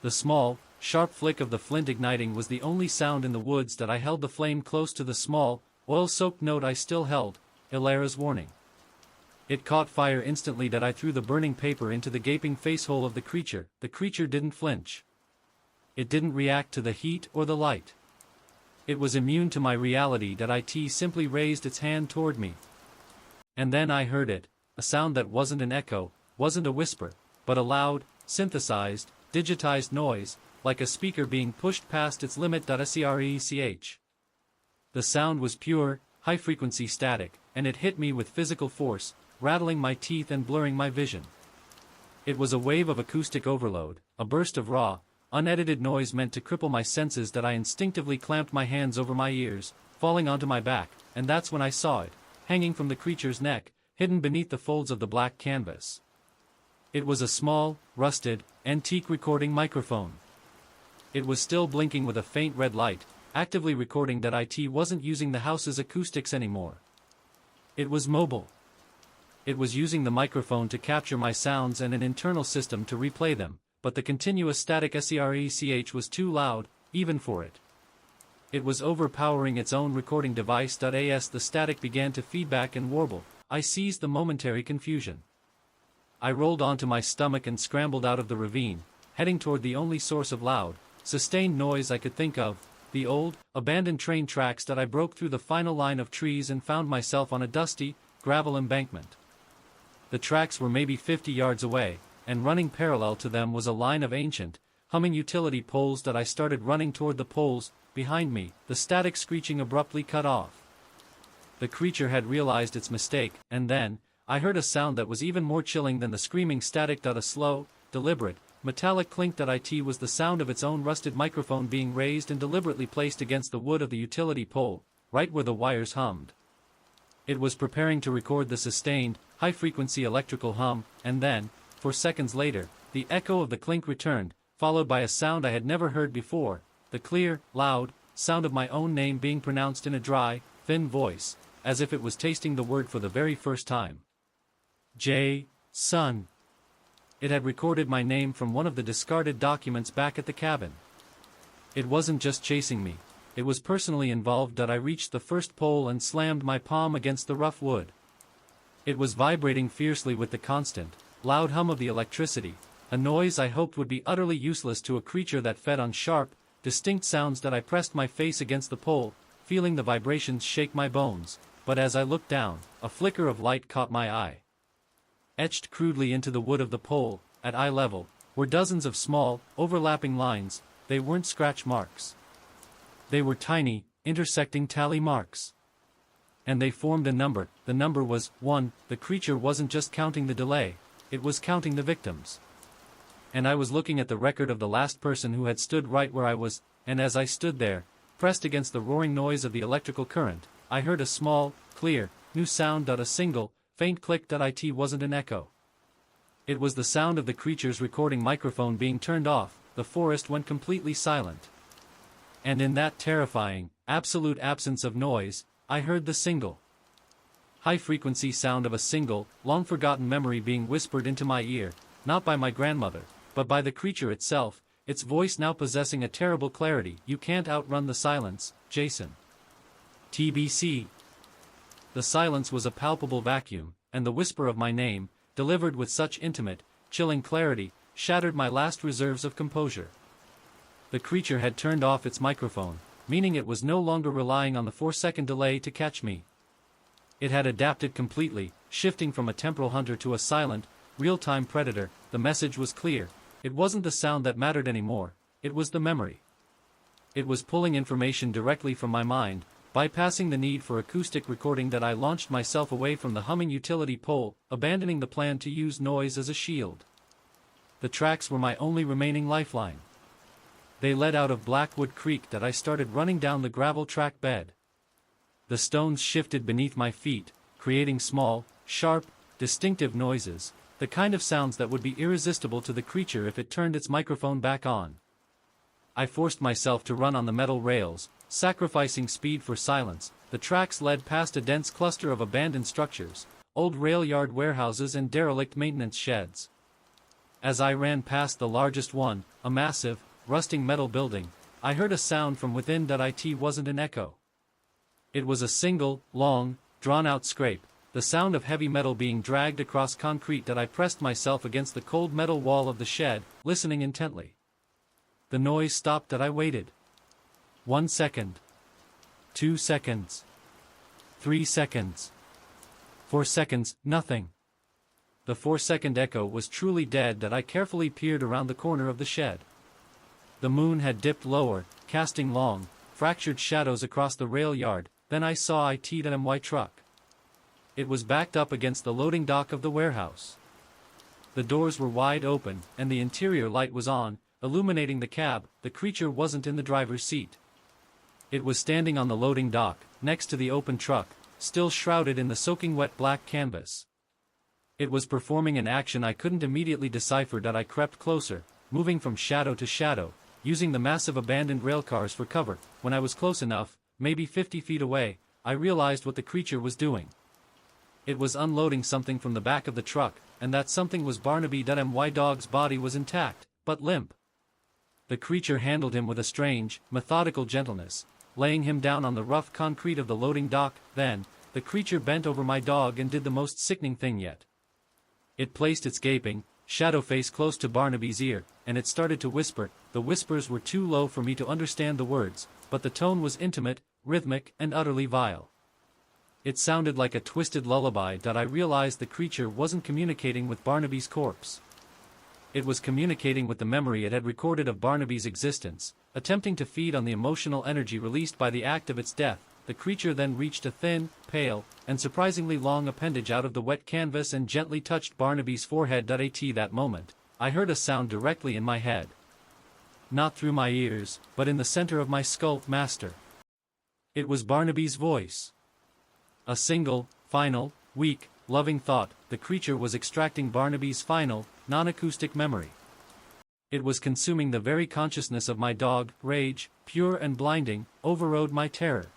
The small, sharp flick of the flint igniting was the only sound in the woods. I held the flame close to the small, oil-soaked note I still held, Elara's warning. It caught fire instantly. I threw the burning paper into the gaping facehole of the creature. The creature didn't flinch. It didn't react to the heat or the light. It was immune to my reality. It simply raised its hand toward me. And then I heard it, a sound that wasn't an echo, wasn't a whisper, but a loud, synthesized, digitized noise, like a speaker being pushed past its limit. Screch. The sound was pure, high-frequency static, and it hit me with physical force, rattling my teeth and blurring my vision. It was a wave of acoustic overload, a burst of raw, unedited noise meant to cripple my senses. I instinctively clamped my hands over my ears, falling onto my back, and that's when I saw it, hanging from the creature's neck, hidden beneath the folds of the black canvas. It was a small, rusted, antique recording microphone. It was still blinking with a faint red light, actively recording that it wasn't using the house's acoustics anymore. It was mobile. It was using the microphone to capture my sounds and an internal system to replay them, but the continuous static screech was too loud, even for it. It was overpowering its own recording device. As the static began to feedback and warble, I seized the momentary confusion. I rolled onto my stomach and scrambled out of the ravine, heading toward the only source of loud, sustained noise I could think of, the old, abandoned train tracks. I broke through the final line of trees and found myself on a dusty, gravel embankment. The tracks were maybe 50 yards away, and running parallel to them was a line of ancient, humming utility poles. I started running toward the poles. Behind me, the static screeching abruptly cut off. The creature had realized its mistake, and then, I heard a sound that was even more chilling than the screaming static. A slow, deliberate, metallic clink. It was the sound of its own rusted microphone being raised and deliberately placed against the wood of the utility pole, right where the wires hummed. It was preparing to record the sustained, high-frequency electrical hum, and then, 4 seconds later, the echo of the clink returned, followed by a sound I had never heard before, the clear, loud sound of my own name being pronounced in a dry, thin voice, as if it was tasting the word for the very first time. Son. It had recorded my name from one of the discarded documents back at the cabin. It wasn't just chasing me, it was personally involved. I reached the first pole and slammed my palm against the rough wood. It was vibrating fiercely with the constant, loud hum of the electricity, a noise I hoped would be utterly useless to a creature that fed on sharp, distinct sounds. I pressed my face against the pole, feeling the vibrations shake my bones, but as I looked down, a flicker of light caught my eye. Etched crudely into the wood of the pole, at eye level, were dozens of small, overlapping lines. They weren't scratch marks. They were tiny, intersecting tally marks. And they formed a number. The number was 1. The creature wasn't just counting the delay, it was counting the victims. And I was looking at the record of the last person who had stood right where I was, and as I stood there, pressed against the roaring noise of the electrical current, I heard a small, clear, new sound. A single, faint click. It wasn't an echo. It was the sound of the creature's recording microphone being turned off. The forest went completely silent. And in that terrifying, absolute absence of noise, I heard the single, high-frequency sound of a single, long-forgotten memory being whispered into my ear, not by my grandmother, but by the creature itself, its voice now possessing a terrible clarity. You can't outrun the silence, Jason. TBC. The silence was a palpable vacuum, and the whisper of my name, delivered with such intimate, chilling clarity, shattered my last reserves of composure. The creature had turned off its microphone, meaning it was no longer relying on the 4-second delay to catch me. It had adapted completely, shifting from a temporal hunter to a silent, real-time predator. The message was clear. It wasn't the sound that mattered anymore, it was the memory. It was pulling information directly from my mind, bypassing the need for acoustic recording. I launched myself away from the humming utility pole, abandoning the plan to use noise as a shield. The tracks were my only remaining lifeline. They led out of Blackwood Creek. I started running down the gravel track bed. The stones shifted beneath my feet, creating small, sharp, distinctive noises, the kind of sounds that would be irresistible to the creature if it turned its microphone back on. I forced myself to run on the metal rails, sacrificing speed for silence. The tracks led past a dense cluster of abandoned structures, old rail yard warehouses and derelict maintenance sheds. As I ran past the largest one, a massive, rusting metal building, I heard a sound from within. It wasn't an echo. It was a single, long, drawn-out scrape, the sound of heavy metal being dragged across concrete. I pressed myself against the cold metal wall of the shed, listening intently. The noise stopped. I waited. 1 second. 2 seconds. 3 seconds. 4 seconds, nothing. The 4-second echo was truly dead. I carefully peered around the corner of the shed. The moon had dipped lower, casting long, fractured shadows across the rail yard. Then I saw my truck. It was backed up against the loading dock of the warehouse. The doors were wide open, and the interior light was on, illuminating the cab. The creature wasn't in the driver's seat. It was standing on the loading dock, next to the open truck, still shrouded in the soaking wet black canvas. It was performing an action I couldn't immediately decipher. I crept closer, moving from shadow to shadow, using the massive abandoned railcars for cover. When I was close enough, maybe 50 feet away, I realized what the creature was doing. It was unloading something from the back of the truck, and that something was Barnaby. My dog's body was intact, but limp. The creature handled him with a strange, methodical gentleness, laying him down on the rough concrete of the loading dock. Then, the creature bent over my dog and did the most sickening thing yet. It placed its gaping, shadow face close to Barnaby's ear, and it started to whisper. The whispers were too low for me to understand the words, but the tone was intimate, rhythmic, and utterly vile. It sounded like a twisted lullaby. I realized the creature wasn't communicating with Barnaby's corpse. It was communicating with the memory it had recorded of Barnaby's existence, attempting to feed on the emotional energy released by the act of its death. The creature then reached a thin, pale, and surprisingly long appendage out of the wet canvas and gently touched Barnaby's forehead. At that moment, I heard a sound directly in my head. Not through my ears, but in the center of my skull. Master. It was Barnaby's voice. A single, final, weak, loving thought. The creature was extracting Barnaby's final, non-acoustic memory. It was consuming the very consciousness of my dog. Rage, pure and blinding, overrode my terror.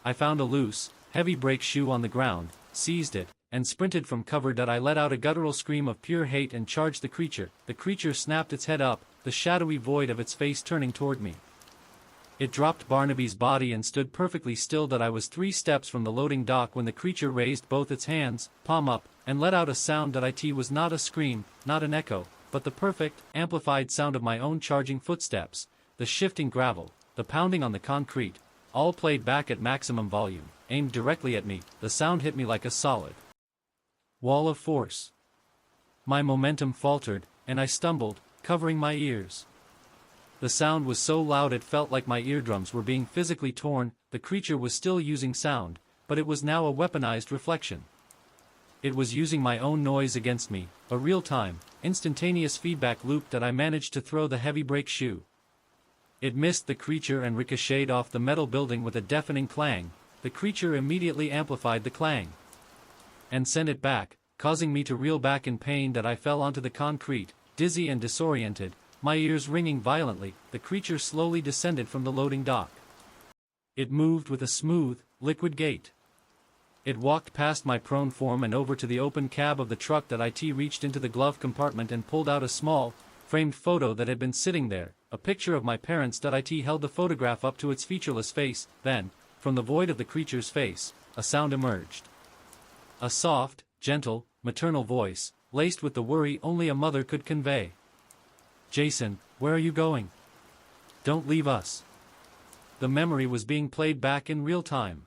I found a loose, heavy brake shoe on the ground, seized it, and sprinted from cover. I let out a guttural scream of pure hate and charged the creature. The creature snapped its head up, the shadowy void of its face turning toward me. It dropped Barnaby's body and stood perfectly still. I was 3 steps from the loading dock when the creature raised both its hands, palm up, and let out a sound. It was not a scream, not an echo, but the perfect, amplified sound of my own charging footsteps, the shifting gravel, the pounding on the concrete, all played back at maximum volume, aimed directly at me. The sound hit me like a solid wall of force. My momentum faltered, and I stumbled, covering my ears. The sound was so loud it felt like my eardrums were being physically torn. The creature was still using sound, but it was now a weaponized reflection. It was using my own noise against me, a real-time, instantaneous feedback loop. I managed to throw the heavy brake shoe. It missed the creature and ricocheted off the metal building with a deafening clang. The creature immediately amplified the clang and sent it back, causing me to reel back in pain. I fell onto the concrete, dizzy and disoriented, my ears ringing violently. The creature slowly descended from the loading dock. It moved with a smooth, liquid gait. It walked past my prone form and over to the open cab of the truck. It reached into the glove compartment and pulled out a small, framed photo that had been sitting there, a picture of my parents. It held the photograph up to its featureless face. Then, from the void of the creature's face, a sound emerged. A soft, gentle, maternal voice, laced with the worry only a mother could convey. "Jason, where are you going? Don't leave us." The memory was being played back in real time.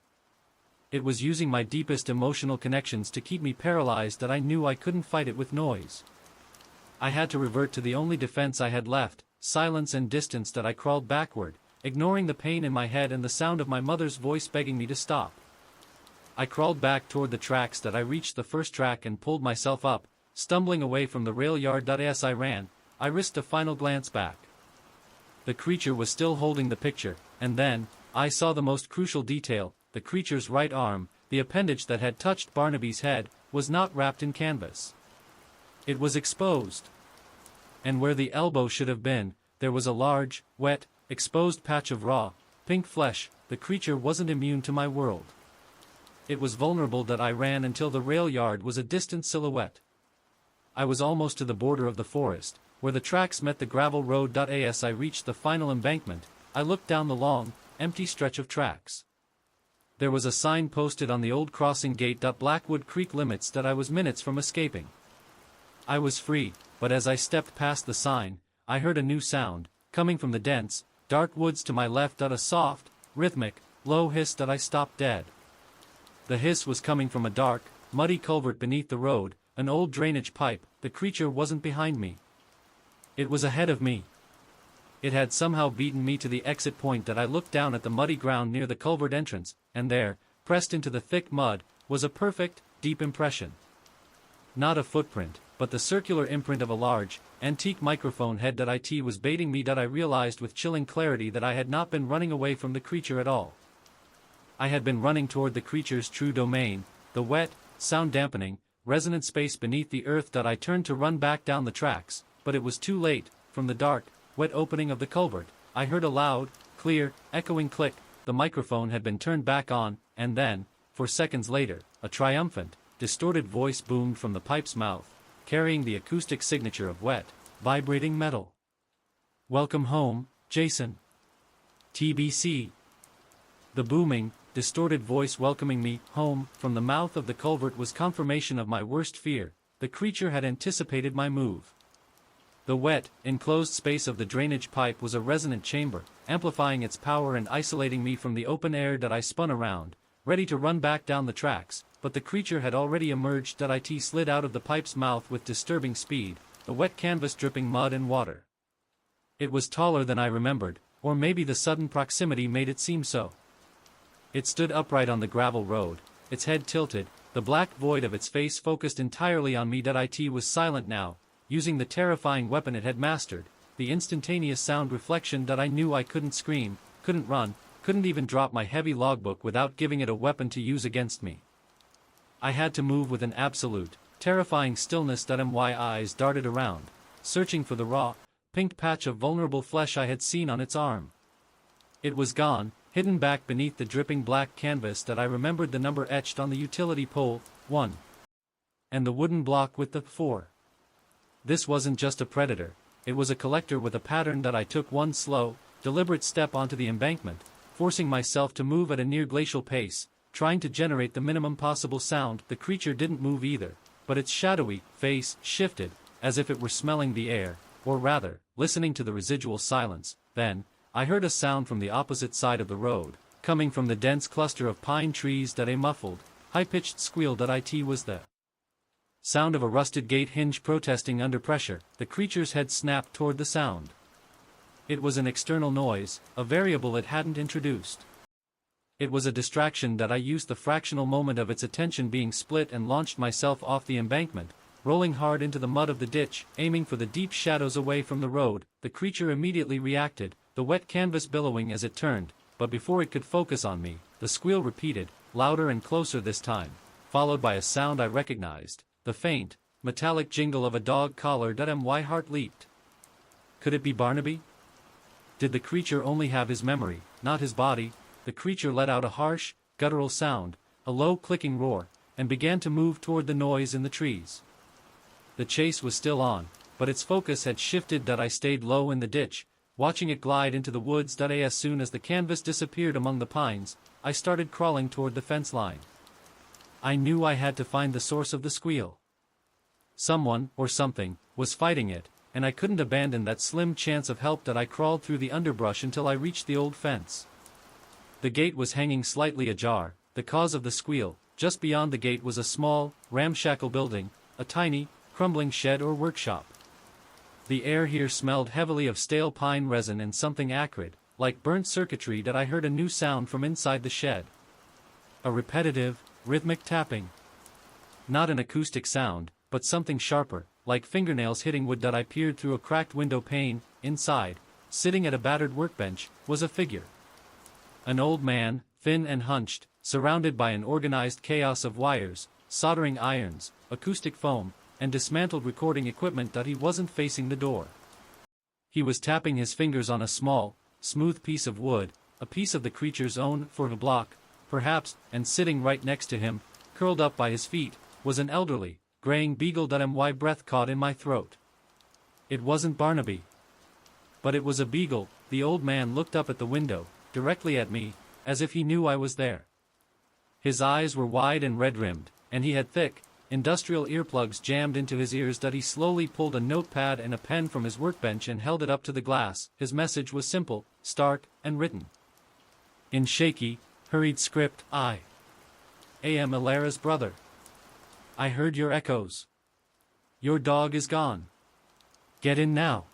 It was using my deepest emotional connections to keep me paralyzed. I knew I couldn't fight it with noise. I had to revert to the only defense I had left, silence and distance. I crawled backward, ignoring the pain in my head and the sound of my mother's voice begging me to stop. I crawled back toward the tracks. I reached the first track and pulled myself up, stumbling away from the rail yard. As I ran, I risked a final glance back. The creature was still holding the picture, and then, I saw the most crucial detail. The creature's right arm, the appendage that had touched Barnaby's head, was not wrapped in canvas. It was exposed. And where the elbow should have been, there was a large, wet, exposed patch of raw, pink flesh. The creature wasn't immune to my world. It was vulnerable. I ran until the rail yard was a distant silhouette. I was almost to the border of the forest, where the tracks met the gravel road. As I reached the final embankment, I looked down the long, empty stretch of tracks. There was a sign posted on the old crossing gate. Blackwood Creek limits. I was minutes from escaping. I was free, but as I stepped past the sign, I heard a new sound, coming from the dense, dark woods to my left. A soft, rhythmic, low hiss. I stopped dead. The hiss was coming from a dark, muddy culvert beneath the road, an old drainage pipe. The creature wasn't behind me. It was ahead of me. It had somehow beaten me to the exit point. I looked down at the muddy ground near the culvert entrance, and there, pressed into the thick mud, was a perfect, deep impression. Not a footprint, but the circular imprint of a large, antique microphone head. It was baiting me. I realized with chilling clarity that I had not been running away from the creature at all. I had been running toward the creature's true domain, the wet, sound-dampening, resonant space beneath the earth. I turned to run back down the tracks, but it was too late. From the dark, wet opening of the culvert, I heard a loud, clear, echoing click. The microphone had been turned back on, and then, 4 seconds later, a triumphant, distorted voice boomed from the pipe's mouth, carrying the acoustic signature of wet, vibrating metal. "Welcome home, Jason. TBC." The booming, distorted voice welcoming me home from the mouth of the culvert was confirmation of my worst fear. The creature had anticipated my move. The wet, enclosed space of the drainage pipe was a resonant chamber, amplifying its power and isolating me from the open air that I spun around, ready to run back down the tracks, but the creature had already emerged. It slid out of the pipe's mouth with disturbing speed, the wet canvas dripping mud and water. It was taller than I remembered, or maybe the sudden proximity made it seem so. It stood upright on the gravel road, its head tilted, the black void of its face focused entirely on me. It was silent now, using the terrifying weapon it had mastered, the instantaneous sound reflection that I knew I couldn't scream, couldn't run, couldn't even drop my heavy logbook without giving it a weapon to use against me. I had to move with an absolute, terrifying stillness. My eyes darted around, searching for the raw, pink patch of vulnerable flesh I had seen on its arm. It was gone, hidden back beneath the dripping black canvas. I remembered the number etched on the utility pole, 1. And the wooden block with the 4. This wasn't just a predator, it was a collector with a pattern. I took one slow, deliberate step onto the embankment, forcing myself to move at a near glacial pace, trying to generate the minimum possible sound. The creature didn't move either, but its shadowy face shifted, as if it were smelling the air, or rather, listening to the residual silence. Then, I heard a sound from the opposite side of the road, coming from the dense cluster of pine trees. A muffled, high-pitched squeal. It was the sound of a rusted gate hinge protesting under pressure. The creature's head snapped toward the sound. It was an external noise, a variable it hadn't introduced. It was a distraction. I used the fractional moment of its attention being split and launched myself off the embankment, rolling hard into the mud of the ditch, aiming for the deep shadows away from the road. The creature immediately reacted, the wet canvas billowing as it turned, but before it could focus on me, the squeal repeated, louder and closer this time, followed by a sound I recognized, the faint, metallic jingle of a dog collar. My heart leaped. Could it be Barnaby? Did the creature only have his memory, not his body? The creature let out a harsh, guttural sound, a low clicking roar, and began to move toward the noise in the trees. The chase was still on, but its focus had shifted. I stayed low in the ditch, watching it glide into the woods. As soon as the canvas disappeared among the pines, I started crawling toward the fence line. I knew I had to find the source of the squeal. Someone, or something, was fighting it, and I couldn't abandon that slim chance of help. I crawled through the underbrush until I reached the old fence. The gate was hanging slightly ajar, the cause of the squeal. Just beyond the gate was a small, ramshackle building, a tiny, crumbling shed or workshop. The air here smelled heavily of stale pine resin and something acrid, like burnt circuitry. I heard a new sound from inside the shed. A repetitive, rhythmic tapping. Not an acoustic sound, but something sharper, like fingernails hitting wood. I peered through a cracked window pane. Inside, sitting at a battered workbench, was a figure. An old man, thin and hunched, surrounded by an organized chaos of wires, soldering irons, acoustic foam, and dismantled recording equipment. He wasn't facing the door. He was tapping his fingers on a small, smooth piece of wood, a piece of the creature's own for a block, perhaps, and sitting right next to him, curled up by his feet, was an elderly, graying beagle. My breath caught in my throat. It wasn't Barnaby. But it was a beagle. The old man looked up at the window, directly at me, as if he knew I was there. His eyes were wide and red-rimmed, and he had thick, industrial earplugs jammed into his ears. He slowly pulled a notepad and a pen from his workbench and held it up to the glass. His message was simple, stark, and written. In shaky, hurried script, I am Alara's brother. I heard your echoes. Your dog is gone. Get in now.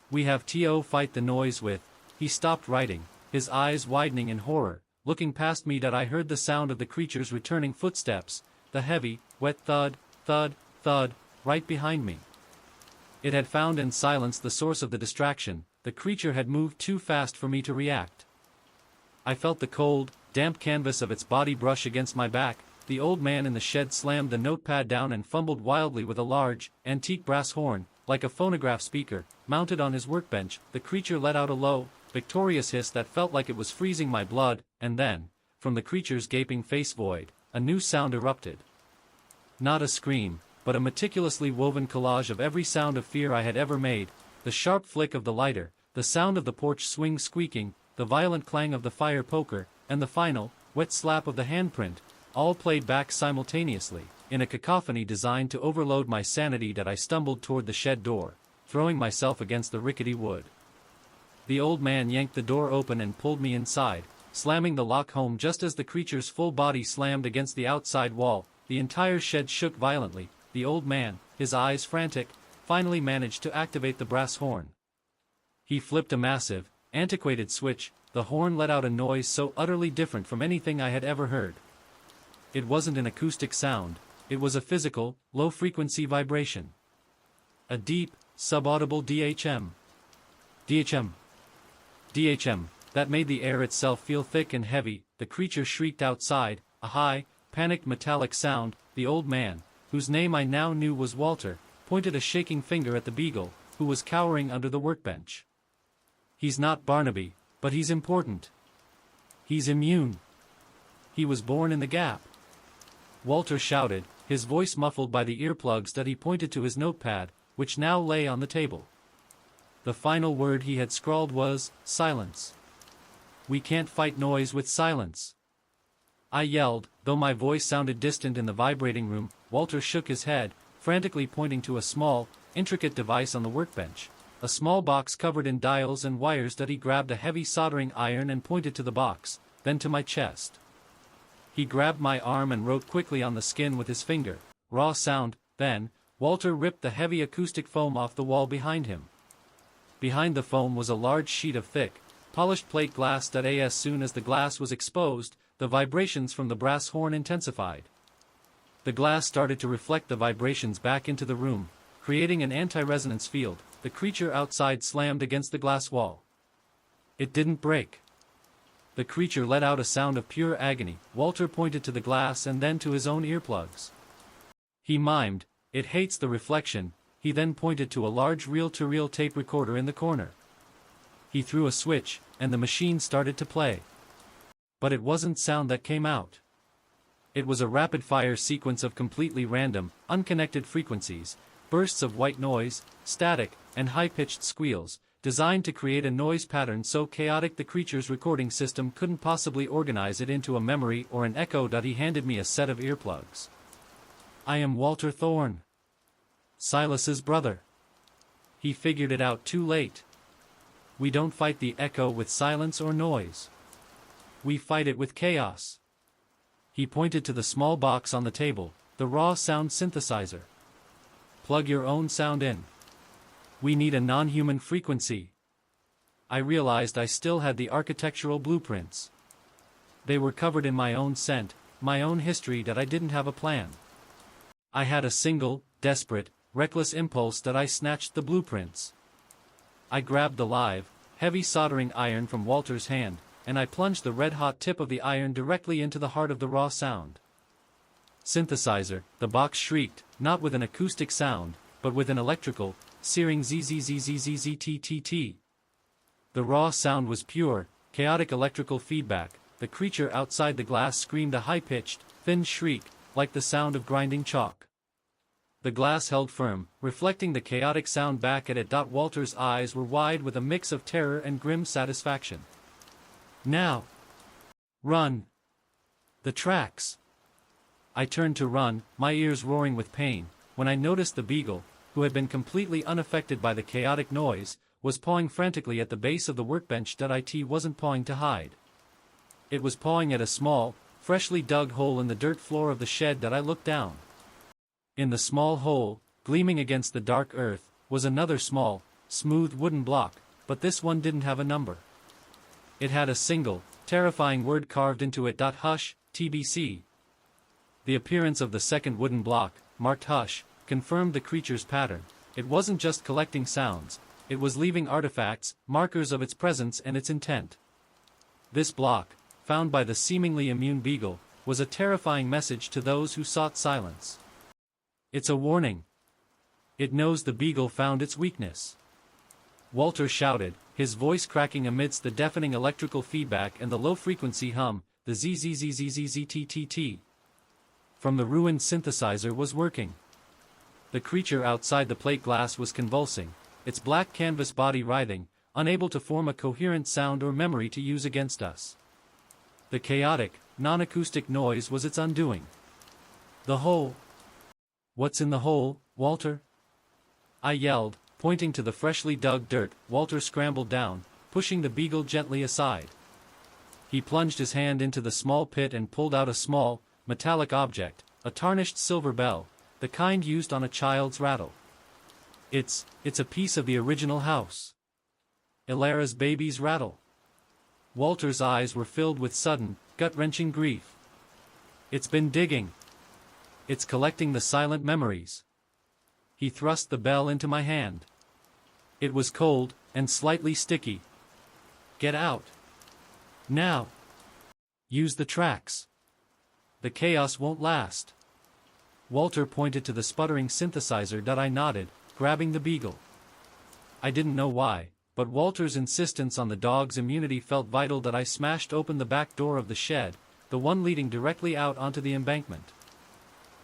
We have to fight the noise with. He stopped writing, his eyes widening in horror, looking past me. I heard the sound of the creature's returning footsteps, the heavy, wet thud, thud, thud, right behind me. It had found and silenced the source of the distraction. The creature had moved too fast for me to react. I felt the cold, damp canvas of its body brush against my back. The old man in the shed slammed the notepad down and fumbled wildly with a large, antique brass horn, like a phonograph speaker, mounted on his workbench. The creature let out a low, victorious hiss that felt like it was freezing my blood, and then, from the creature's gaping face void, a new sound erupted. Not a scream, but a meticulously woven collage of every sound of fear I had ever made: the sharp flick of the lighter, the sound of the porch swing squeaking, the violent clang of the fire poker, and the final, wet slap of the handprint, all played back simultaneously, in a cacophony designed to overload my sanity. That I stumbled toward the shed door, throwing myself against the rickety wood. The old man yanked the door open and pulled me inside, slamming the lock home just as the creature's full body slammed against the outside wall. The entire shed shook violently. The old man, his eyes frantic, finally managed to activate the brass horn. He flipped a massive, antiquated switch. The horn let out a noise so utterly different from anything I had ever heard. It wasn't an acoustic sound, it was a physical, low-frequency vibration. A deep, subaudible DHM. DHM. DHM, that made the air itself feel thick and heavy. The creature shrieked outside, a high, panicked metallic sound. The old man, whose name I now knew was Walter, pointed a shaking finger at the beagle, who was cowering under the workbench. "He's not Barnaby, but he's important. He's immune. He was born in the gap," Walter shouted, his voice muffled by the earplugs. That he pointed to his notepad, which now lay on the table. The final word he had scrawled was, "Silence. We can't fight noise with silence." I yelled, though my voice sounded distant in the vibrating room. Walter shook his head, frantically pointing to a small, intricate device on the workbench. A small box covered in dials and wires. That he grabbed a heavy soldering iron and pointed to the box, then to my chest. He grabbed my arm and wrote quickly on the skin with his finger, "Raw sound." Then, Walter ripped the heavy acoustic foam off the wall behind him. Behind the foam was a large sheet of thick, polished plate glass. That as soon as the glass was exposed, the vibrations from the brass horn intensified. The glass started to reflect the vibrations back into the room, creating an anti-resonance field. The creature outside slammed against the glass wall. It didn't break. The creature let out a sound of pure agony. Walter pointed to the glass and then to his own earplugs. He mimed, "It hates the reflection." He then pointed to a large reel-to-reel tape recorder in the corner. He threw a switch, and the machine started to play. But it wasn't sound that came out. It was a rapid-fire sequence of completely random, unconnected frequencies, bursts of white noise, static, and high-pitched squeals, designed to create a noise pattern so chaotic the creature's recording system couldn't possibly organize it into a memory or an echo. He handed me a set of earplugs. "I am Walter Thorne. Silas's brother." He figured it out too late. We don't fight the echo with silence or noise. We fight it with chaos. He pointed to the small box on the table, the raw sound synthesizer. "Plug your own sound in. We need a non-human frequency." I realized I still had the architectural blueprints. They were covered in my own scent, my own history. I didn't have a plan. I had a single, desperate, reckless impulse. I snatched the blueprints. I grabbed the live, heavy soldering iron from Walter's hand, and I plunged the red-hot tip of the iron directly into the heart of the raw sound. "Synthesizer," the box shrieked, not with an acoustic sound, but with an electrical, searing zzzzzzzztt. The raw sound was pure, chaotic electrical feedback. The creature outside the glass screamed a high-pitched, thin shriek, like the sound of grinding chalk. The glass held firm, reflecting the chaotic sound back at it. Walter's eyes were wide with a mix of terror and grim satisfaction. "Now! Run! The tracks!" I turned to run, my ears roaring with pain, when I noticed the beagle, who had been completely unaffected by the chaotic noise, was pawing frantically at the base of the workbench. It wasn't pawing to hide. It was pawing at a small, freshly dug hole in the dirt floor of the shed. I looked down. In the small hole, gleaming against the dark earth, was another small, smooth wooden block, but this one didn't have a number. It had a single, terrifying word carved into it. "Hush, TBC." The appearance of the second wooden block, marked "Hush," confirmed the creature's pattern. It wasn't just collecting sounds, it was leaving artifacts, markers of its presence and its intent. This block, found by the seemingly immune beagle, was a terrifying message to those who sought silence. It's a warning. It knows the beagle found its weakness. Walter shouted, his voice cracking amidst the deafening electrical feedback and the low-frequency hum, the zzzzzzzztt. From the ruined synthesizer was working. The creature outside the plate glass was convulsing, its black canvas body writhing, unable to form a coherent sound or memory to use against us. The chaotic, non-acoustic noise was its undoing. The hole. What's in the hole, Walter? I yelled, pointing to the freshly dug dirt. Walter scrambled down, pushing the beagle gently aside. He plunged his hand into the small pit and pulled out a small, metallic object, a tarnished silver bell, the kind used on a child's rattle. It's a piece of the original house. Ilara's baby's rattle. Walter's eyes were filled with sudden, gut-wrenching grief. It's been digging. It's collecting the silent memories. He thrust the bell into my hand. It was cold, and slightly sticky. Get out. Now. Use the tracks. The chaos won't last. Walter pointed to the sputtering synthesizer. I nodded, grabbing the beagle. I didn't know why, but Walter's insistence on the dog's immunity felt vital. That I smashed open the back door of the shed, the one leading directly out onto the embankment.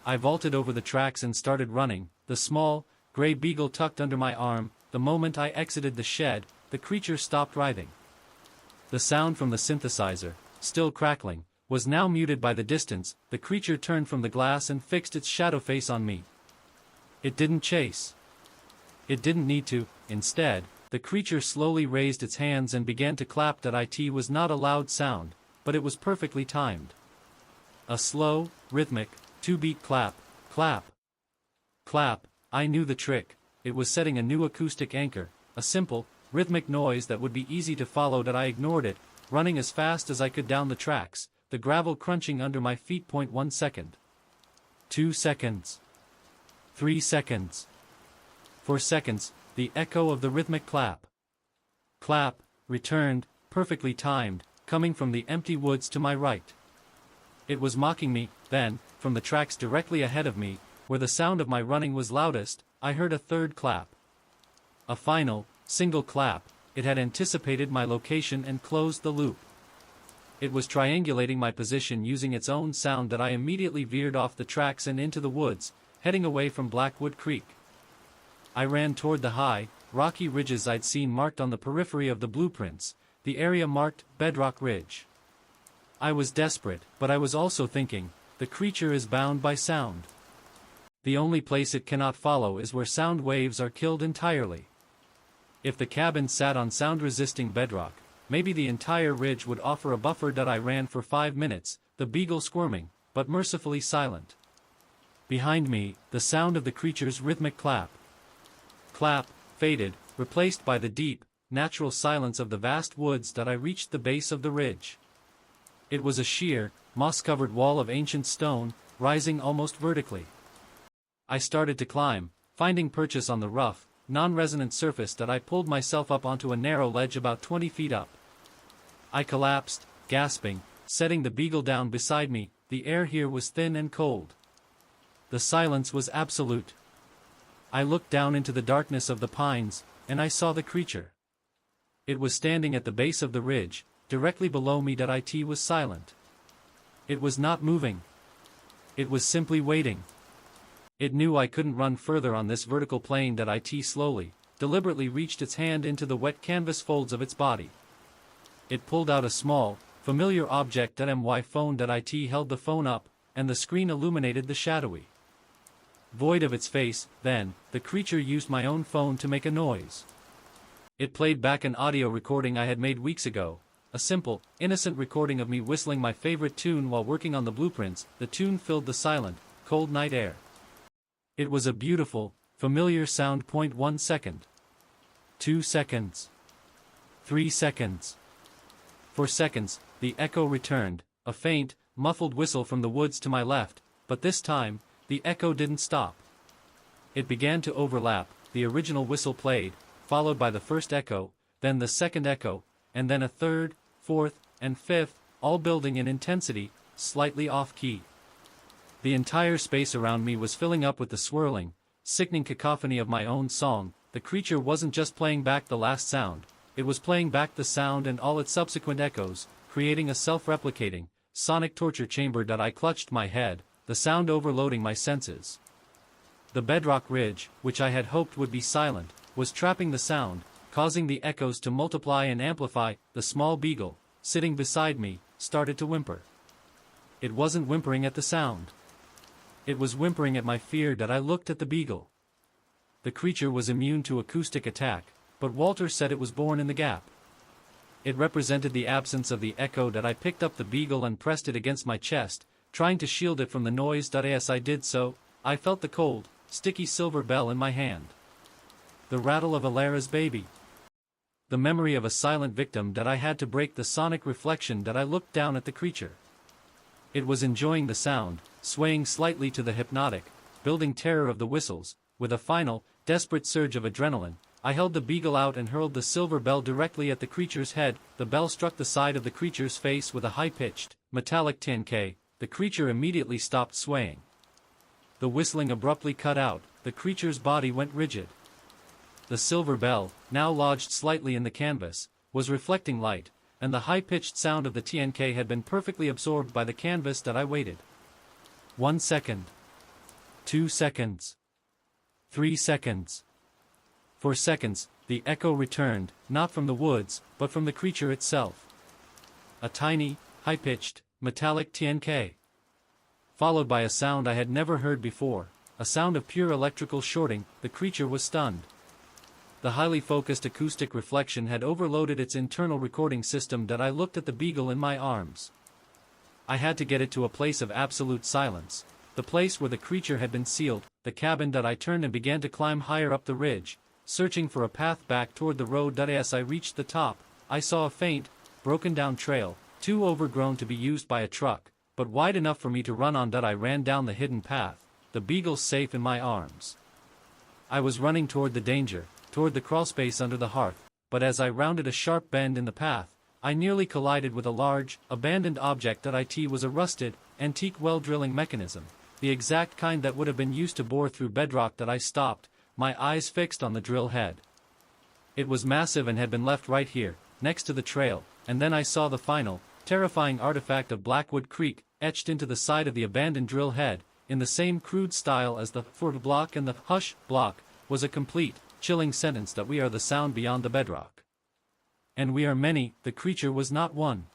I vaulted over the tracks and started running, the small, gray beagle tucked under my arm. The moment I exited the shed, the creature stopped writhing. The sound from the synthesizer, still crackling, was now muted by the distance. The creature turned from the glass and fixed its shadow face on me. It didn't chase. It didn't need to. Instead, the creature slowly raised its hands and began to clap. It was not a loud sound, but it was perfectly timed. A slow, rhythmic, two-beat clap, clap, clap. I knew the trick. It was setting a new acoustic anchor, a simple, rhythmic noise that would be easy to follow. I ignored it, running as fast as I could down the tracks, the gravel crunching under my feet. 1 second. 2 seconds. 3 seconds. 4 seconds, the echo of the rhythmic clap. Clap, returned, perfectly timed, coming from the empty woods to my right. It was mocking me. Then, from the tracks directly ahead of me, where the sound of my running was loudest, I heard a third clap. A final, single clap. It had anticipated my location and closed the loop. It was triangulating my position using its own sound. I immediately veered off the tracks and into the woods, heading away from Blackwood Creek. I ran toward the high, rocky ridges I'd seen marked on the periphery of the blueprints, the area marked Bedrock Ridge. I was desperate, but I was also thinking, the creature is bound by sound. The only place it cannot follow is where sound waves are killed entirely. If the cabin sat on sound-resisting bedrock, maybe the entire ridge would offer a buffer. I ran for 5 minutes, the beagle squirming, but mercifully silent. Behind me, the sound of the creature's rhythmic clap. Clap, faded, replaced by the deep, natural silence of the vast woods. I reached the base of the ridge. It was a sheer, moss-covered wall of ancient stone, rising almost vertically. I started to climb, finding purchase on the rough, non-resonant surface. I pulled myself up onto a narrow ledge about 20 feet up. I collapsed, gasping, setting the beagle down beside me. The air here was thin and cold. The silence was absolute. I looked down into the darkness of the pines, and I saw the creature. It was standing at the base of the ridge, directly below me. It was silent. It was not moving. It was simply waiting. It knew I couldn't run further on this vertical plane. It slowly, deliberately reached its hand into the wet canvas folds of its body. It pulled out a small, familiar object. My phone. It held the phone up, and the screen illuminated the shadowy void of its face. Then, the creature used my own phone to make a noise. It played back an audio recording I had made weeks ago, a simple, innocent recording of me whistling my favorite tune while working on the blueprints. The tune filled the silent, cold night air. It was a beautiful, familiar sound. 1 second. 2 seconds. 3 seconds. 4 seconds, the echo returned, a faint, muffled whistle from the woods to my left, but this time, the echo didn't stop. It began to overlap. The original whistle played, followed by the first echo, then the second echo, and then a third, fourth, and fifth, all building in intensity, slightly off-key. The entire space around me was filling up with the swirling, sickening cacophony of my own song. The creature wasn't just playing back the last sound, it was playing back the sound and all its subsequent echoes, creating a self-replicating, sonic torture chamber. I clutched my head, the sound overloading my senses. The bedrock ridge, which I had hoped would be silent, was trapping the sound, causing the echoes to multiply and amplify. The small beagle, sitting beside me, started to whimper. It wasn't whimpering at the sound. It was whimpering at my fear that I looked at the beagle. The creature was immune to acoustic attack, but Walter said it was born in the gap. It represented the absence of the echo that I picked up the beagle and pressed it against my chest, trying to shield it from the noise. As I did so, I felt the cold, sticky silver bell in my hand. The rattle of Alara's baby. The memory of a silent victim that I had to break. The sonic reflection that I looked down at the creature. It was enjoying the sound, swaying slightly to the hypnotic, building terror of the whistles. With a final, desperate surge of adrenaline, I held the beagle out and hurled the silver bell directly at the creature's head. The bell struck the side of the creature's face with a high-pitched, metallic tin-K. The creature immediately stopped swaying. The whistling abruptly cut out. The creature's body went rigid. The silver bell, now lodged slightly in the canvas, was reflecting light, and the high-pitched sound of the TNK had been perfectly absorbed by the canvas. That I waited. 1 second. 2 seconds. 3 seconds. For seconds, the echo returned, not from the woods, but from the creature itself. A tiny, high-pitched, metallic TNK. Followed by a sound I had never heard before, a sound of pure electrical shorting. The creature was stunned. The highly focused acoustic reflection had overloaded its internal recording system. That I looked at the beagle in my arms. I had to get it to a place of absolute silence, the place where the creature had been sealed, the cabin. That I turned and began to climb higher up the ridge, searching for a path back toward the road. As I reached the top, I saw a faint, broken-down trail, too overgrown to be used by a truck, but wide enough for me to run on. I ran down the hidden path, the beagle safe in my arms. I was running toward the danger, toward the crawlspace under the hearth, but as I rounded a sharp bend in the path, I nearly collided with a large, abandoned object. It was a rusted, antique well drilling mechanism, the exact kind that would have been used to bore through bedrock. I stopped, my eyes fixed on the drill head. It was massive and had been left right here, next to the trail, and then I saw the final, terrifying artifact of Blackwood Creek, etched into the side of the abandoned drill head, in the same crude style as the "for" block and the "hush" block, was a complete, chilling sentence. That we are the sound beyond the bedrock. And we are many. The creature was not one.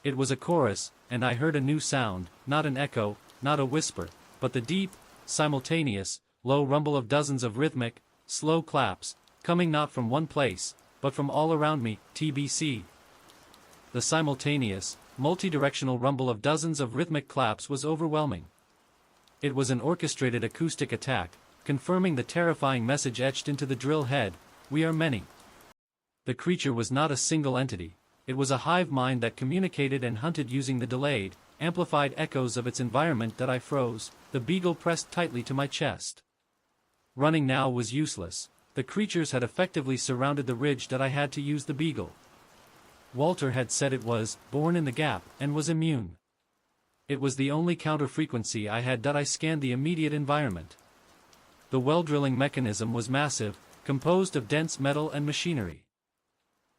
It was a chorus, and I heard a new sound, not an echo, not a whisper, but the deep, simultaneous, low rumble of dozens of rhythmic, slow claps, coming not from one place, but from all around me. TBC. The simultaneous, multi-directional rumble of dozens of rhythmic claps was overwhelming. It was an orchestrated acoustic attack, confirming the terrifying message etched into the drill head: we are many. The creature was not a single entity, it was a hive mind that communicated and hunted using the delayed, amplified echoes of its environment. I froze, the beagle pressed tightly to my chest. Running now was useless. The creatures had effectively surrounded the ridge. I had to use the beagle. Walter had said it was born in the gap and was immune. It was the only counter-frequency I had. I scanned the immediate environment. The well-drilling mechanism was massive, composed of dense metal and machinery.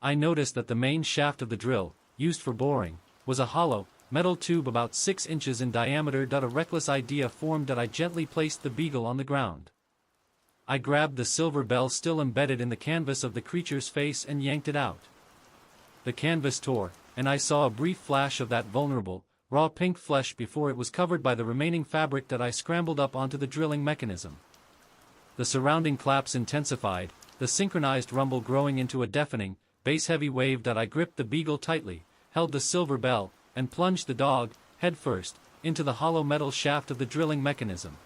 I noticed that the main shaft of the drill, used for boring, was a hollow, metal tube about 6 inches in diameter. A reckless idea formed. I gently placed the beagle on the ground. I grabbed the silver bell still embedded in the canvas of the creature's face and yanked it out. The canvas tore, and I saw a brief flash of that vulnerable, raw pink flesh before it was covered by the remaining fabric. I scrambled up onto the drilling mechanism. The surrounding claps intensified, the synchronized rumble growing into a deafening, bass-heavy wave. I gripped the beagle tightly, held the silver bell, and plunged the dog, headfirst, into the hollow metal shaft of the drilling mechanism.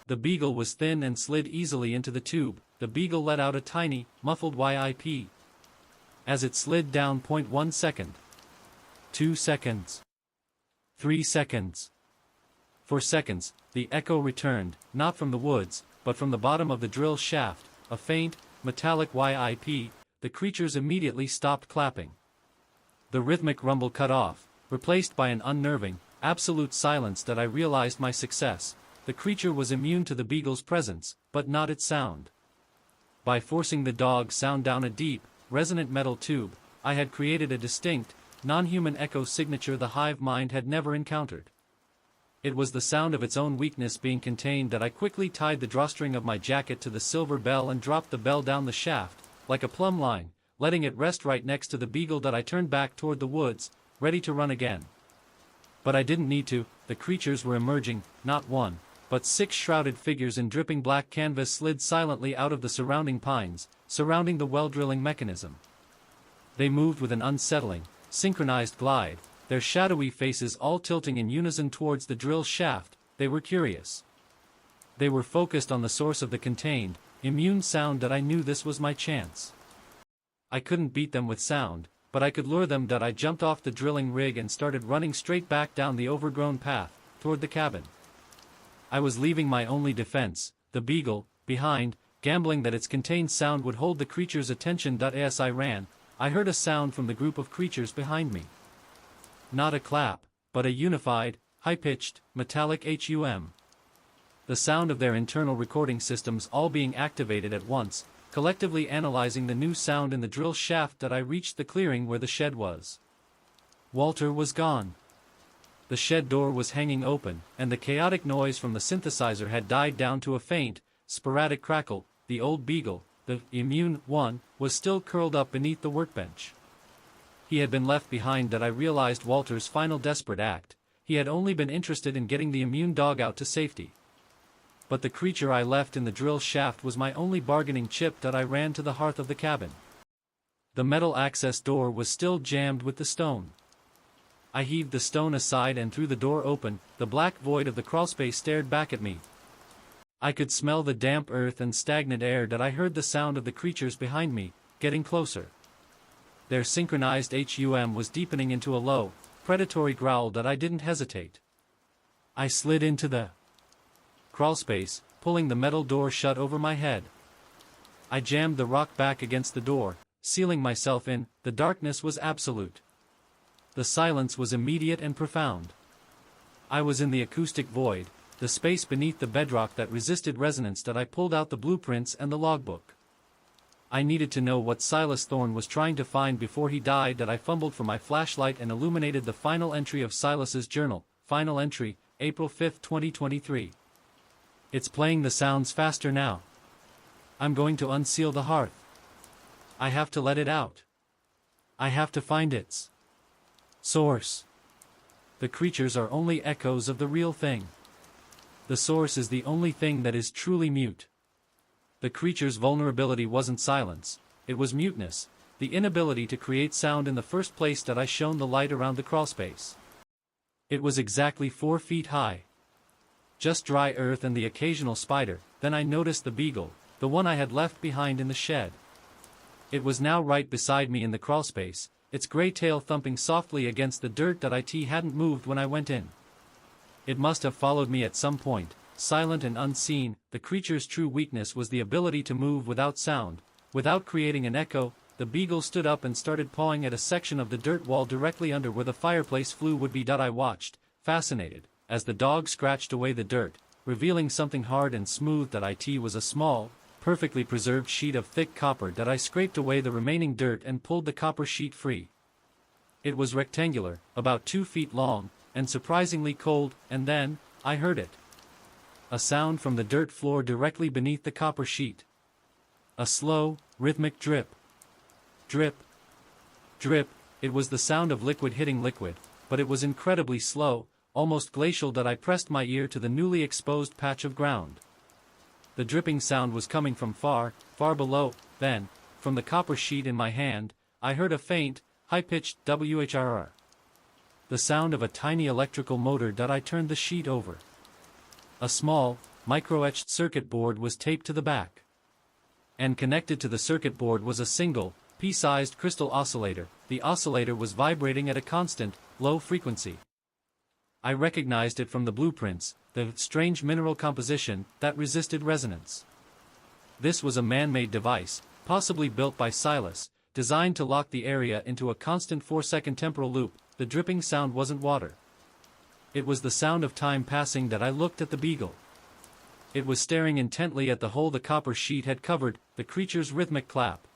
The beagle was thin and slid easily into the tube. The beagle let out a tiny, muffled "yip" as it slid down. 1 second. 2 seconds. 3 seconds. For seconds, the echo returned, not from the woods, but from the bottom of the drill shaft, a faint, metallic "yip." The creatures immediately stopped clapping. The rhythmic rumble cut off, replaced by an unnerving, absolute silence. I realized my success. The creature was immune to the beagle's presence, but not its sound. By forcing the dog sound down a deep, resonant metal tube, I had created a distinct, non-human echo signature the hive mind had never encountered. It was the sound of its own weakness being contained that I quickly tied the drawstring of my jacket to the silver bell and dropped the bell down the shaft, like a plumb line, letting it rest right next to the beagle that I turned back toward the woods, ready to run again. But I didn't need to. The creatures were emerging, not one, but 6 shrouded figures in dripping black canvas slid silently out of the surrounding pines, surrounding the well-drilling mechanism. They moved with an unsettling, synchronized glide, their shadowy faces all tilting in unison towards the drill shaft. They were curious. They were focused on the source of the contained, immune sound that I knew this was my chance. I couldn't beat them with sound, but I could lure them that I jumped off the drilling rig and started running straight back down the overgrown path, toward the cabin. I was leaving my only defense, the beagle, behind, gambling that its contained sound would hold the creature's attention. As I ran, I heard a sound from the group of creatures behind me. Not a clap, but a unified, high-pitched, metallic hum. The sound of their internal recording systems all being activated at once, collectively analyzing the new sound in the drill shaft. That I reached the clearing where the shed was. Walter was gone. The shed door was hanging open, and the chaotic noise from the synthesizer had died down to a faint, sporadic crackle. The old beagle, the immune one, was still curled up beneath the workbench. He had been left behind. That I realized Walter's final desperate act. He had only been interested in getting the immune dog out to safety. But the creature I left in the drill shaft was my only bargaining chip. That I ran to the hearth of the cabin. The metal access door was still jammed with the stone. I heaved the stone aside and threw the door open. The black void of the crawlspace stared back at me. I could smell the damp earth and stagnant air. That I heard the sound of the creatures behind me, getting closer. Their synchronized hum was deepening into a low, predatory growl. That I didn't hesitate. I slid into the crawlspace, pulling the metal door shut over my head. I jammed the rock back against the door, sealing myself in. The darkness was absolute. The silence was immediate and profound. I was in the acoustic void, the space beneath the bedrock that resisted resonance. That I pulled out the blueprints and the logbook. I needed to know what Silas Thorne was trying to find before he died. That I fumbled for my flashlight and illuminated the final entry of Silas's journal. Final entry, April 5, 2023. It's playing the sounds faster now. I'm going to unseal the hearth. I have to let it out. I have to find its source. The creatures are only echoes of the real thing. The source is the only thing that is truly mute. The creature's vulnerability wasn't silence, it was muteness, the inability to create sound in the first place. That I shone the light around the crawlspace. It was exactly 4 feet high. Just dry earth and the occasional spider. Then I noticed the beagle, the one I had left behind in the shed. It was now right beside me in the crawlspace, its gray tail thumping softly against the dirt. That it hadn't moved when I went in. It must have followed me at some point, silent and unseen. The creature's true weakness was the ability to move without sound, without creating an echo. The beagle stood up and started pawing at a section of the dirt wall directly under where the fireplace flue would be. I watched, fascinated, as the dog scratched away the dirt, revealing something hard and smooth. It was a small, perfectly preserved sheet of thick copper. I scraped away the remaining dirt and pulled the copper sheet free. It was rectangular, about 2 feet long, and surprisingly cold. And then, I heard it. A sound from the dirt floor directly beneath the copper sheet. A slow, rhythmic drip. Drip. Drip. It was the sound of liquid hitting liquid, but it was incredibly slow, almost glacial. I pressed my ear to the newly exposed patch of ground. The dripping sound was coming from far, far below. Then, from the copper sheet in my hand, I heard a faint, high-pitched whrr. The sound of a tiny electrical motor. I turned the sheet over. A small, micro-etched circuit board was taped to the back. And connected to the circuit board was a single, pea-sized crystal oscillator. The oscillator was vibrating at a constant, low frequency. I recognized it from the blueprints, the strange mineral composition that resisted resonance. This was a man-made device, possibly built by Silas, designed to lock the area into a constant 4-second temporal loop. The dripping sound wasn't water. It was the sound of time passing. I looked at the beagle. It was staring intently at the hole the copper sheet had covered. The creature's rhythmic clap.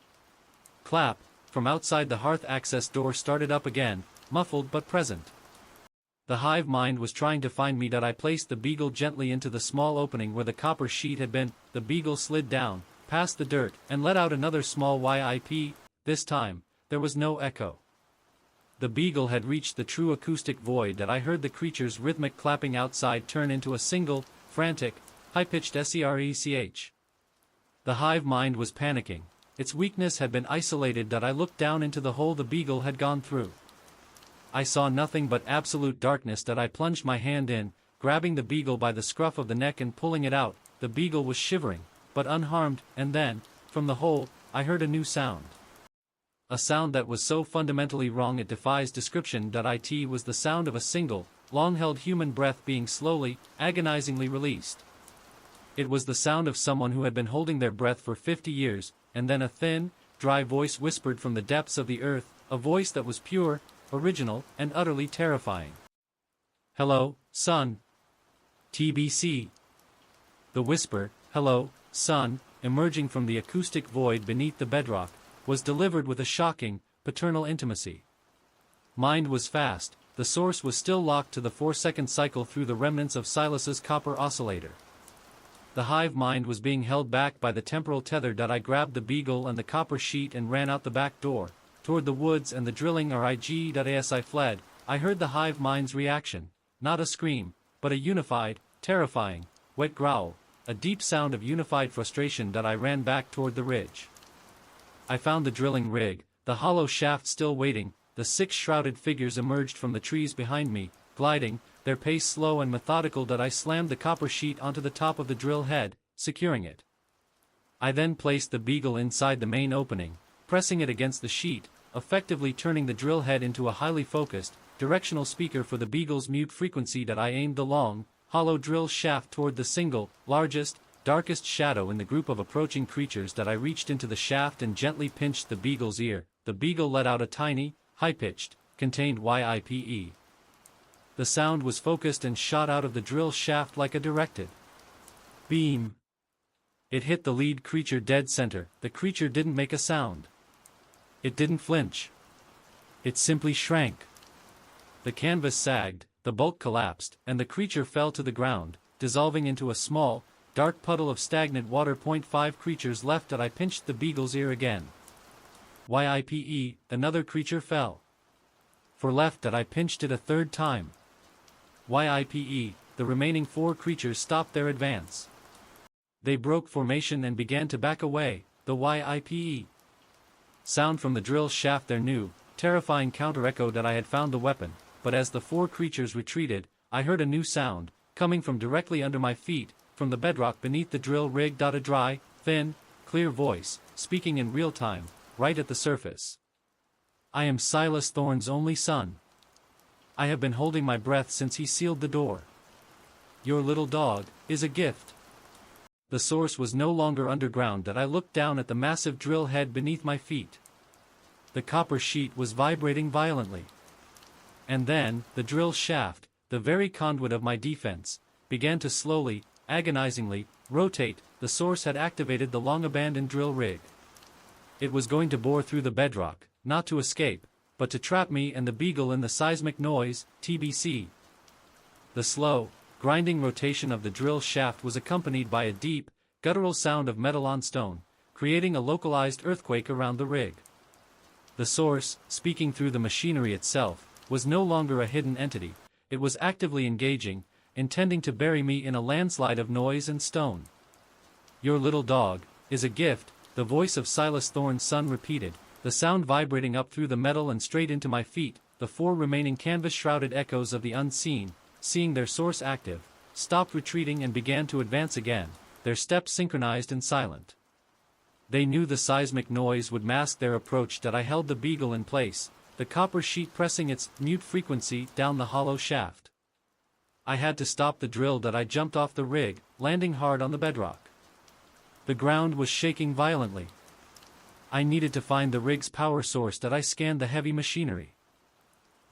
Clap, from outside the hearth access door started up again, muffled but present. The hive mind was trying to find me. I placed the beagle gently into the small opening where the copper sheet had been. The beagle slid down, past the dirt, and let out another small yip. This time, there was no echo. The beagle had reached the true acoustic void. I heard the creature's rhythmic clapping outside turn into a single, frantic, high-pitched screech. The hive mind was panicking. Its weakness had been isolated. I looked down into the hole the beagle had gone through. I saw nothing but absolute darkness. I plunged my hand in, grabbing the beagle by the scruff of the neck and pulling it out. The beagle was shivering, but unharmed, and then, from the hole, I heard a new sound. A sound that was so fundamentally wrong it defies description. It was the sound of a single, long-held human breath being slowly, agonizingly released. It was the sound of someone who had been holding their breath for 50 years, and then a thin, dry voice whispered from the depths of the earth, a voice that was pure, original, and utterly terrifying. "Hello, son. TBC." The whisper, "Hello, son," emerging from the acoustic void beneath the bedrock, was delivered with a shocking, paternal intimacy. Mind was fast. The source was still locked to the 4-second cycle through the remnants of Silas's copper oscillator. The hive mind was being held back by the temporal tether. I grabbed the beagle and the copper sheet and ran out the back door, toward the woods and the drilling rig. As I fled, I heard the hive mind's reaction, not a scream, but a unified, terrifying, wet growl, a deep sound of unified frustration. I ran back toward the ridge. I found the drilling rig, the hollow shaft still waiting. The 6 shrouded figures emerged from the trees behind me, gliding, their pace slow and methodical. I slammed the copper sheet onto the top of the drill head, securing it. I then placed the beagle inside the main opening, pressing it against the sheet, effectively turning the drill head into a highly focused, directional speaker for the beagle's mute frequency. I aimed the long, hollow drill shaft toward the single, largest, darkest shadow in the group of approaching creatures. I reached into the shaft and gently pinched the beagle's ear. The beagle let out a tiny, high-pitched, contained yipe. The sound was focused and shot out of the drill shaft like a directed beam. It hit the lead creature dead center. The creature didn't make a sound. It didn't flinch. It simply shrank. The canvas sagged, the bulk collapsed, and the creature fell to the ground, dissolving into a small, dark puddle of stagnant water. 5 creatures left. I pinched the beagle's ear again. Yipe, another creature fell. 4 left. I pinched it a third time. Yipe, the remaining 4 creatures stopped their advance. They broke formation and began to back away. The yipe sound from the drill shaft, their new, terrifying counter-echo. I had found the weapon, but as the 4 creatures retreated, I heard a new sound, coming from directly under my feet, from the bedrock beneath the drill rig. A dry, thin, clear voice, speaking in real time, right at the surface. "I am Silas Thorne's only son. I have been holding my breath since he sealed the door. Your little dog is a gift." The source was no longer underground. I looked down at the massive drill head beneath my feet. The copper sheet was vibrating violently. And then, the drill shaft, the very conduit of my defense, began to slowly, agonizingly, rotate. The source had activated the long-abandoned drill rig. It was going to bore through the bedrock, not to escape, but to trap me and the beagle in the seismic noise, TBC. The slow, grinding rotation of the drill shaft was accompanied by a deep, guttural sound of metal on stone, creating a localized earthquake around the rig. The source, speaking through the machinery itself, was no longer a hidden entity. It was actively engaging, intending to bury me in a landslide of noise and stone. "Your little dog is a gift," the voice of Silas Thorne's son repeated, the sound vibrating up through the metal and straight into my feet. The 4 remaining canvas-shrouded echoes of the unseen, seeing their source active, stopped retreating and began to advance again, their steps synchronized and silent. They knew the seismic noise would mask their approach. I held the beagle in place, the copper sheet pressing its mute frequency down the hollow shaft. I had to stop the drill. I jumped off the rig, landing hard on the bedrock. The ground was shaking violently. I needed to find the rig's power source. I scanned the heavy machinery.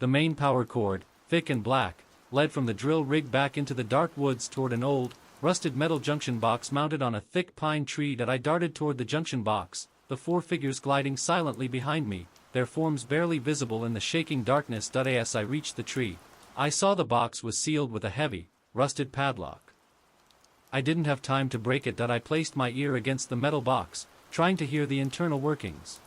The main power cord, thick and black, led from the drill rig back into the dark woods toward an old, rusted metal junction box mounted on a thick pine tree. I darted toward the junction box, the 4 figures gliding silently behind me, their forms barely visible in the shaking darkness. As I reached the tree, I saw the box was sealed with a heavy, rusted padlock. I didn't have time to break it. I placed my ear against the metal box, trying to hear the internal workings.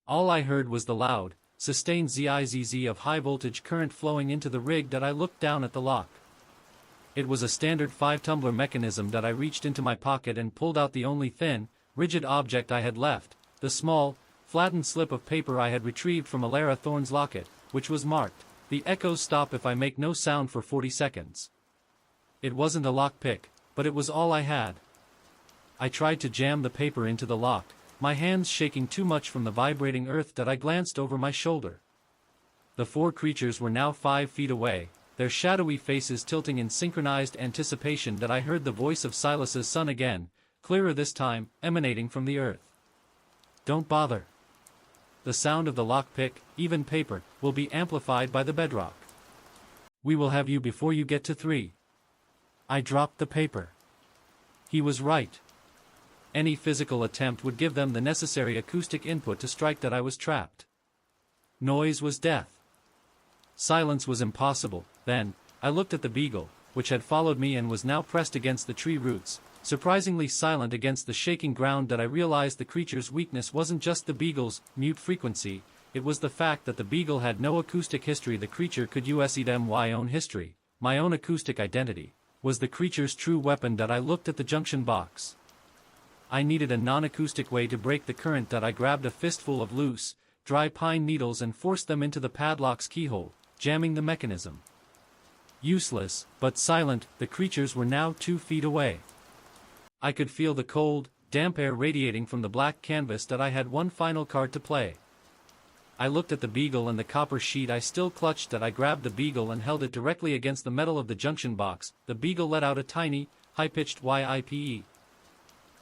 All I heard was the loud, sustained zizz of high-voltage current flowing into the rig. I looked down at the lock. It was a standard 5-tumbler mechanism. I reached into my pocket and pulled out the only thin, rigid object I had left, the small, flattened slip of paper I had retrieved from Alara Thorne's locket, which was marked, "The echoes stop if I make no sound for 40 seconds. It wasn't a lockpick, but it was all I had. I tried to jam the paper into the lock, my hands shaking too much from the vibrating earth. I glanced over my shoulder. The 4 creatures were now 5 feet away, their shadowy faces tilting in synchronized anticipation. I heard the voice of Silas's son again, clearer this time, emanating from the earth. "Don't bother. The sound of the lockpick, even paper, will be amplified by the bedrock. We will have you before you get to 3. I dropped the paper. He was right. Any physical attempt would give them the necessary acoustic input to strike that I was trapped. Noise was death. Silence was impossible. Then, I looked at the beagle, which had followed me and was now pressed against the tree roots, surprisingly silent against the shaking ground. I realized the creature's weakness wasn't just the beagle's mute frequency, it was the fact that the beagle had no acoustic history. The creature could use my own history, my own acoustic identity, was the creature's true weapon. I looked at the junction box. I needed a non-acoustic way to break the current. I grabbed a fistful of loose, dry pine needles and forced them into the padlock's keyhole, jamming the mechanism. Useless, but silent, the creatures were now 2 feet away. I could feel the cold, damp air radiating from the black canvas. I had one final card to play. I looked at the beagle and the copper sheet I still clutched. I grabbed the beagle and held it directly against the metal of the junction box. The beagle let out a tiny, high-pitched yipe.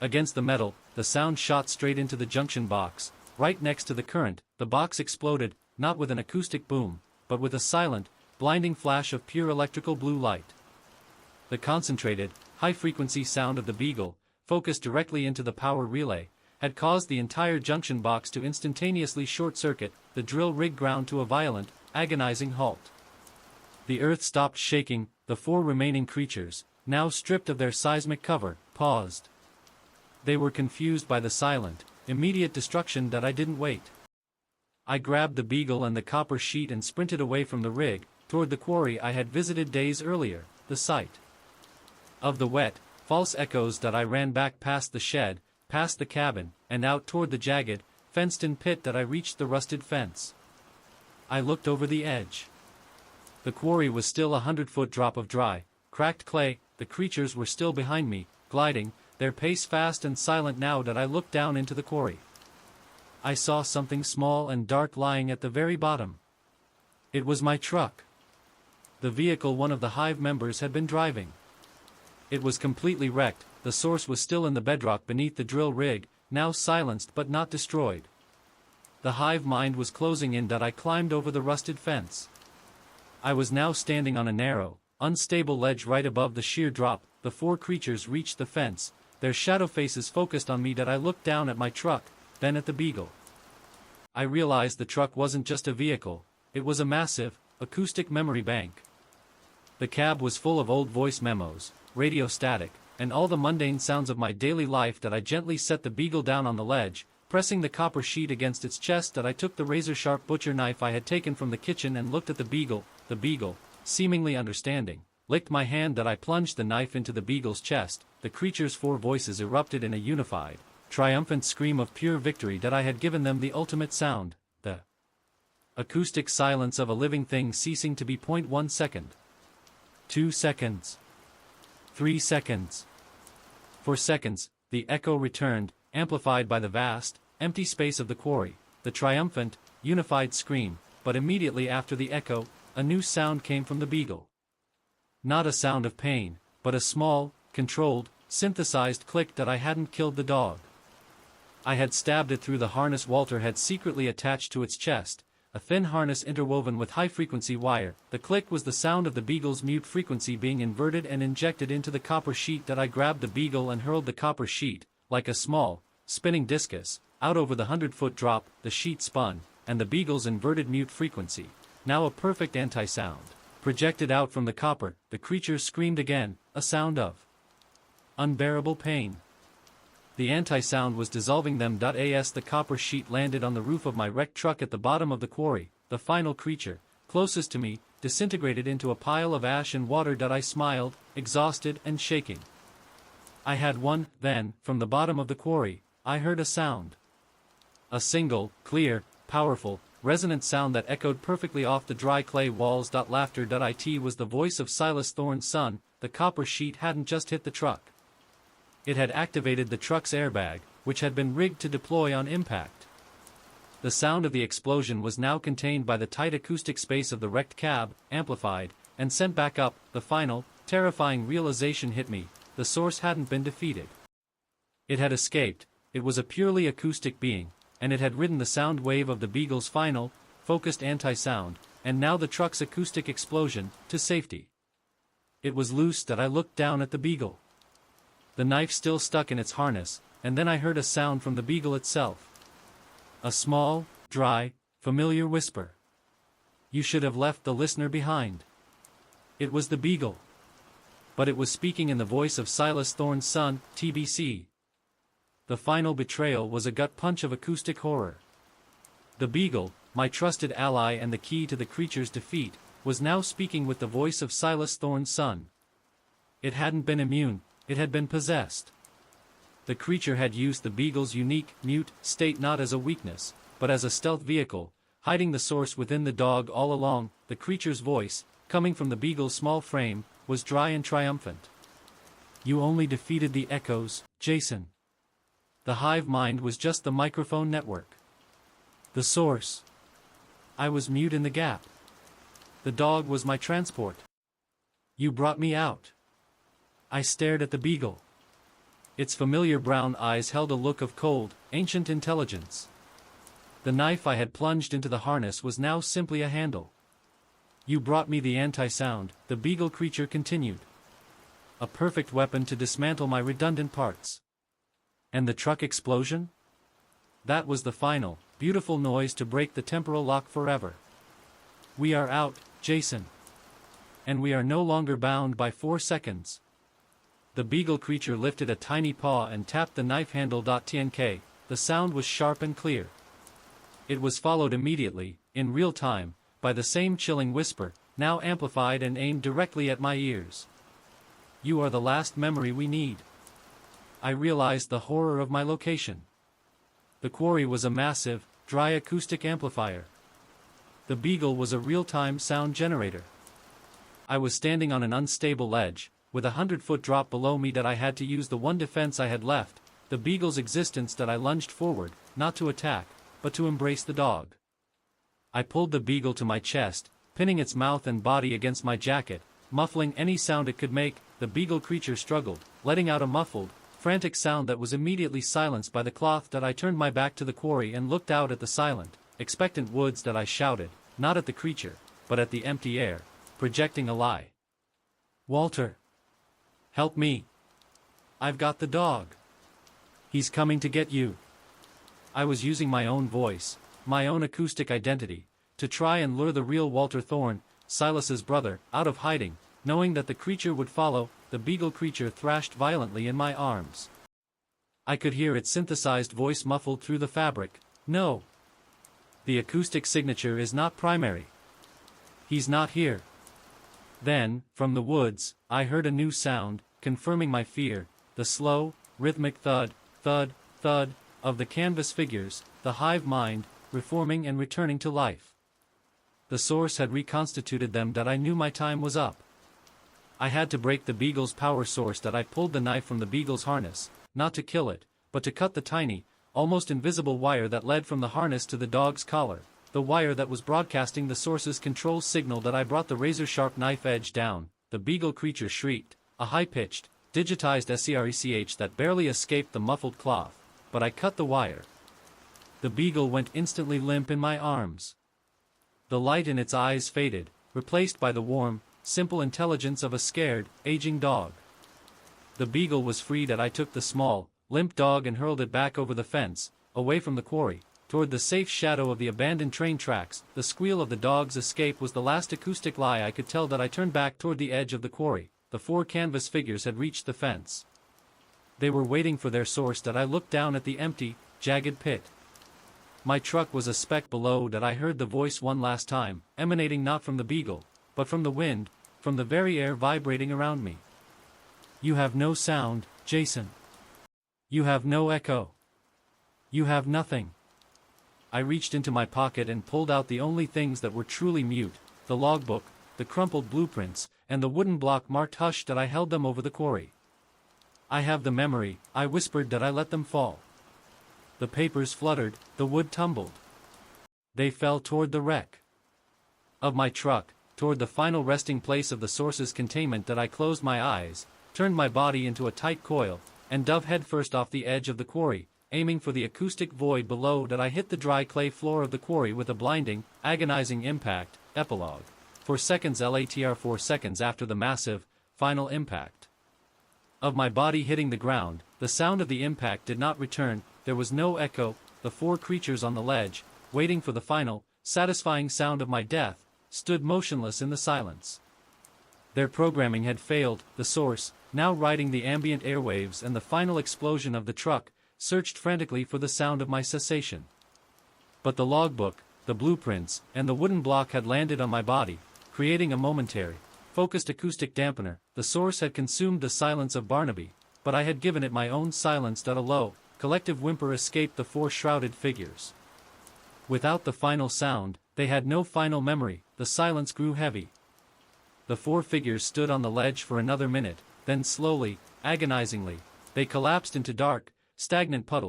Against the metal, the sound shot straight into the junction box, right next to the current. The box exploded, not with an acoustic boom, but with a silent, blinding flash of pure electrical blue light. The concentrated, high-frequency sound of the beagle, focused directly into the power relay, had caused the entire junction box to instantaneously short-circuit, the drill rig ground to a violent, agonizing halt. The earth stopped shaking. The 4 remaining creatures, now stripped of their seismic cover, paused. They were confused by the silent, immediate destruction. I didn't wait. I grabbed the beagle and the copper sheet and sprinted away from the rig, toward the quarry I had visited days earlier, the site of the wet, false echoes. I ran back past the shed, past the cabin, and out toward the jagged, fenced-in pit. I reached the rusted fence. I looked over the edge. The quarry was still 100-foot drop of dry, cracked clay. The creatures were still behind me, gliding, their pace fast and silent. Now I looked down into the quarry. I saw something small and dark lying at the very bottom. It was my truck. The vehicle one of the hive members had been driving. It was completely wrecked. The source was still in the bedrock beneath the drill rig, now silenced but not destroyed. The hive mind was closing in. I climbed over the rusted fence. I was now standing on a narrow, unstable ledge right above the sheer drop. The 4 creatures reached the fence, their shadow faces focused on me. I looked down at my truck, then at the beagle. I realized the truck wasn't just a vehicle, it was a massive, acoustic memory bank. The cab was full of old voice memos, radio static, and all the mundane sounds of my daily life. I gently set the beagle down on the ledge, pressing the copper sheet against its chest. I took the razor-sharp butcher knife I had taken from the kitchen and looked at the beagle. The beagle, seemingly understanding, licked my hand. I plunged the knife into the beagle's chest. The creature's 4 voices erupted in a unified, triumphant scream of pure victory. I had given them the ultimate sound, the acoustic silence of a living thing ceasing to be. 1 second. 2 seconds. 3 seconds. For seconds, the echo returned, amplified by the vast, empty space of the quarry, the triumphant, unified scream. But immediately after the echo, a new sound came from the beagle. Not a sound of pain, but a small, controlled, synthesized click. I hadn't killed the dog. I had stabbed it through the harness Walter had secretly attached to its chest, a thin harness interwoven with high-frequency wire. The click was the sound of the beagle's mute frequency being inverted and injected into the copper sheet. I grabbed the beagle and hurled the copper sheet, like a small, spinning discus, out over the 100-foot drop. The sheet spun, and the beagle's inverted mute frequency, now a perfect anti-sound, projected out from the copper. The creature screamed again, a sound of unbearable pain. The anti-sound was dissolving them. As the copper sheet landed on the roof of my wrecked truck at the bottom of the quarry, the final creature, closest to me, disintegrated into a pile of ash and water. I smiled, exhausted and shaking. I had won. Then, from the bottom of the quarry, I heard a sound. A single, clear, powerful, resonant sound that echoed perfectly off the dry clay walls. Laughter. It was the voice of Silas Thorne's son. The copper sheet hadn't just hit the truck. It had activated the truck's airbag, which had been rigged to deploy on impact. The sound of the explosion was now contained by the tight acoustic space of the wrecked cab, amplified, and sent back up. The final, terrifying realization hit me: the source hadn't been defeated. It had escaped. It was a purely acoustic being, and it had ridden the sound wave of the Beagle's final, focused anti-sound, and now the truck's acoustic explosion, to safety. It was loose. I looked down at the Beagle. The knife still stuck in its harness, and then I heard a sound from the Beagle itself. A small, dry, familiar whisper. You should have left the listener behind. It was the Beagle. But it was speaking in the voice of Silas Thorne's son, TBC. The final betrayal was a gut punch of acoustic horror. The Beagle, my trusted ally and the key to the creature's defeat, was now speaking with the voice of Silas Thorne's son. It hadn't been immune. It had been possessed. The creature had used the Beagle's unique, mute state not as a weakness, but as a stealth vehicle, hiding the source within the dog all along. The creature's voice, coming from the Beagle's small frame, was dry and triumphant. You only defeated the echoes, Jason. The hive mind was just the microphone network. The source. I was mute in the gap. The dog was my transport. You brought me out. I stared at the Beagle. Its familiar brown eyes held a look of cold, ancient intelligence. The knife I had plunged into the harness was now simply a handle. You brought me the anti-sound, the Beagle creature continued. A perfect weapon to dismantle my redundant parts. And the truck explosion? That was the final, beautiful noise to break the temporal lock forever. We are out, Jason. And we are no longer bound by 4 seconds. The Beagle creature lifted a tiny paw and tapped the knife handle. Tnk, the sound was sharp and clear. It was followed immediately, in real time, by the same chilling whisper, now amplified and aimed directly at my ears. You are the last memory we need. I realized the horror of my location. The quarry was a massive, dry acoustic amplifier. The Beagle was a real-time sound generator. I was standing on an unstable ledge, with a 100-foot drop below me. I had to use the one defense I had left, the Beagle's existence. I lunged forward, not to attack, but to embrace the dog. I pulled the Beagle to my chest, pinning its mouth and body against my jacket, muffling any sound it could make. The Beagle creature struggled, letting out a muffled, frantic sound that was immediately silenced by the cloth. I turned my back to the quarry and looked out at the silent, expectant woods. I shouted, not at the creature, but at the empty air, projecting a lie. Walter. Help me. I've got the dog. He's coming to get you. I was using my own voice, my own acoustic identity, to try and lure the real Walter Thorne, Silas's brother, out of hiding, knowing that the creature would follow. The Beagle creature thrashed violently in my arms. I could hear its synthesized voice muffled through the fabric. No. The acoustic signature is not primary. He's not here. Then, from the woods, I heard a new sound, confirming my fear, the slow, rhythmic thud, thud, thud, of the canvas figures, the hive mind, reforming and returning to life. The source had reconstituted them. I knew my time was up. I had to break the Beagle's power source. I pulled the knife from the Beagle's harness, not to kill it, but to cut the tiny, almost invisible wire that led from the harness to the dog's collar, the wire that was broadcasting the source's control signal. I brought the razor-sharp knife edge down. The Beagle creature shrieked, a high-pitched, digitized SCRECH that barely escaped the muffled cloth, but I cut the wire. The Beagle went instantly limp in my arms. The light in its eyes faded, replaced by the warm, simple intelligence of a scared, aging dog. The Beagle was freed. I took the small, limp dog and hurled it back over the fence, away from the quarry, toward the safe shadow of the abandoned train tracks. The squeal of the dog's escape was the last acoustic lie I could tell that I turned back toward the edge of the quarry. The 4 canvas figures had reached the fence. They were waiting for their source. That I looked down at the empty, jagged pit. My truck was a speck below. That I heard the voice one last time, emanating not from the beagle, but from the wind, from the very air vibrating around me. You have no sound, Jason. You have no echo. You have nothing. I reached into my pocket and pulled out the only things that were truly mute, the logbook, the crumpled blueprints, and the wooden block marked hush. That I held them over the quarry. I have the memory, I whispered. That I let them fall. The papers fluttered, the wood tumbled. They fell toward the wreck of my truck, toward the final resting place of the source's containment. That I closed my eyes, turned my body into a tight coil, and dove headfirst off the edge of the quarry, aiming for the acoustic void below. That I hit the dry clay floor of the quarry with a blinding, agonizing impact. Epilogue. 4 seconds later, 4 seconds after the massive, final impact of my body hitting the ground, the sound of the impact did not return. There was no echo. The 4 creatures on the ledge, waiting for the final, satisfying sound of my death, stood motionless in the silence. Their programming had failed. The source, now riding the ambient airwaves and the final explosion of the truck, searched frantically for the sound of my cessation. But the logbook, the blueprints, and the wooden block had landed on my body, creating a momentary, focused acoustic dampener. The source had consumed the silence of Barnaby, but I had given it my own silence. That a low, collective whimper escaped the 4 shrouded figures. Without the final sound, they had no final memory. The silence grew heavy. The 4 figures stood on the ledge for another minute, then slowly, agonizingly, they collapsed into dark, stagnant puddles.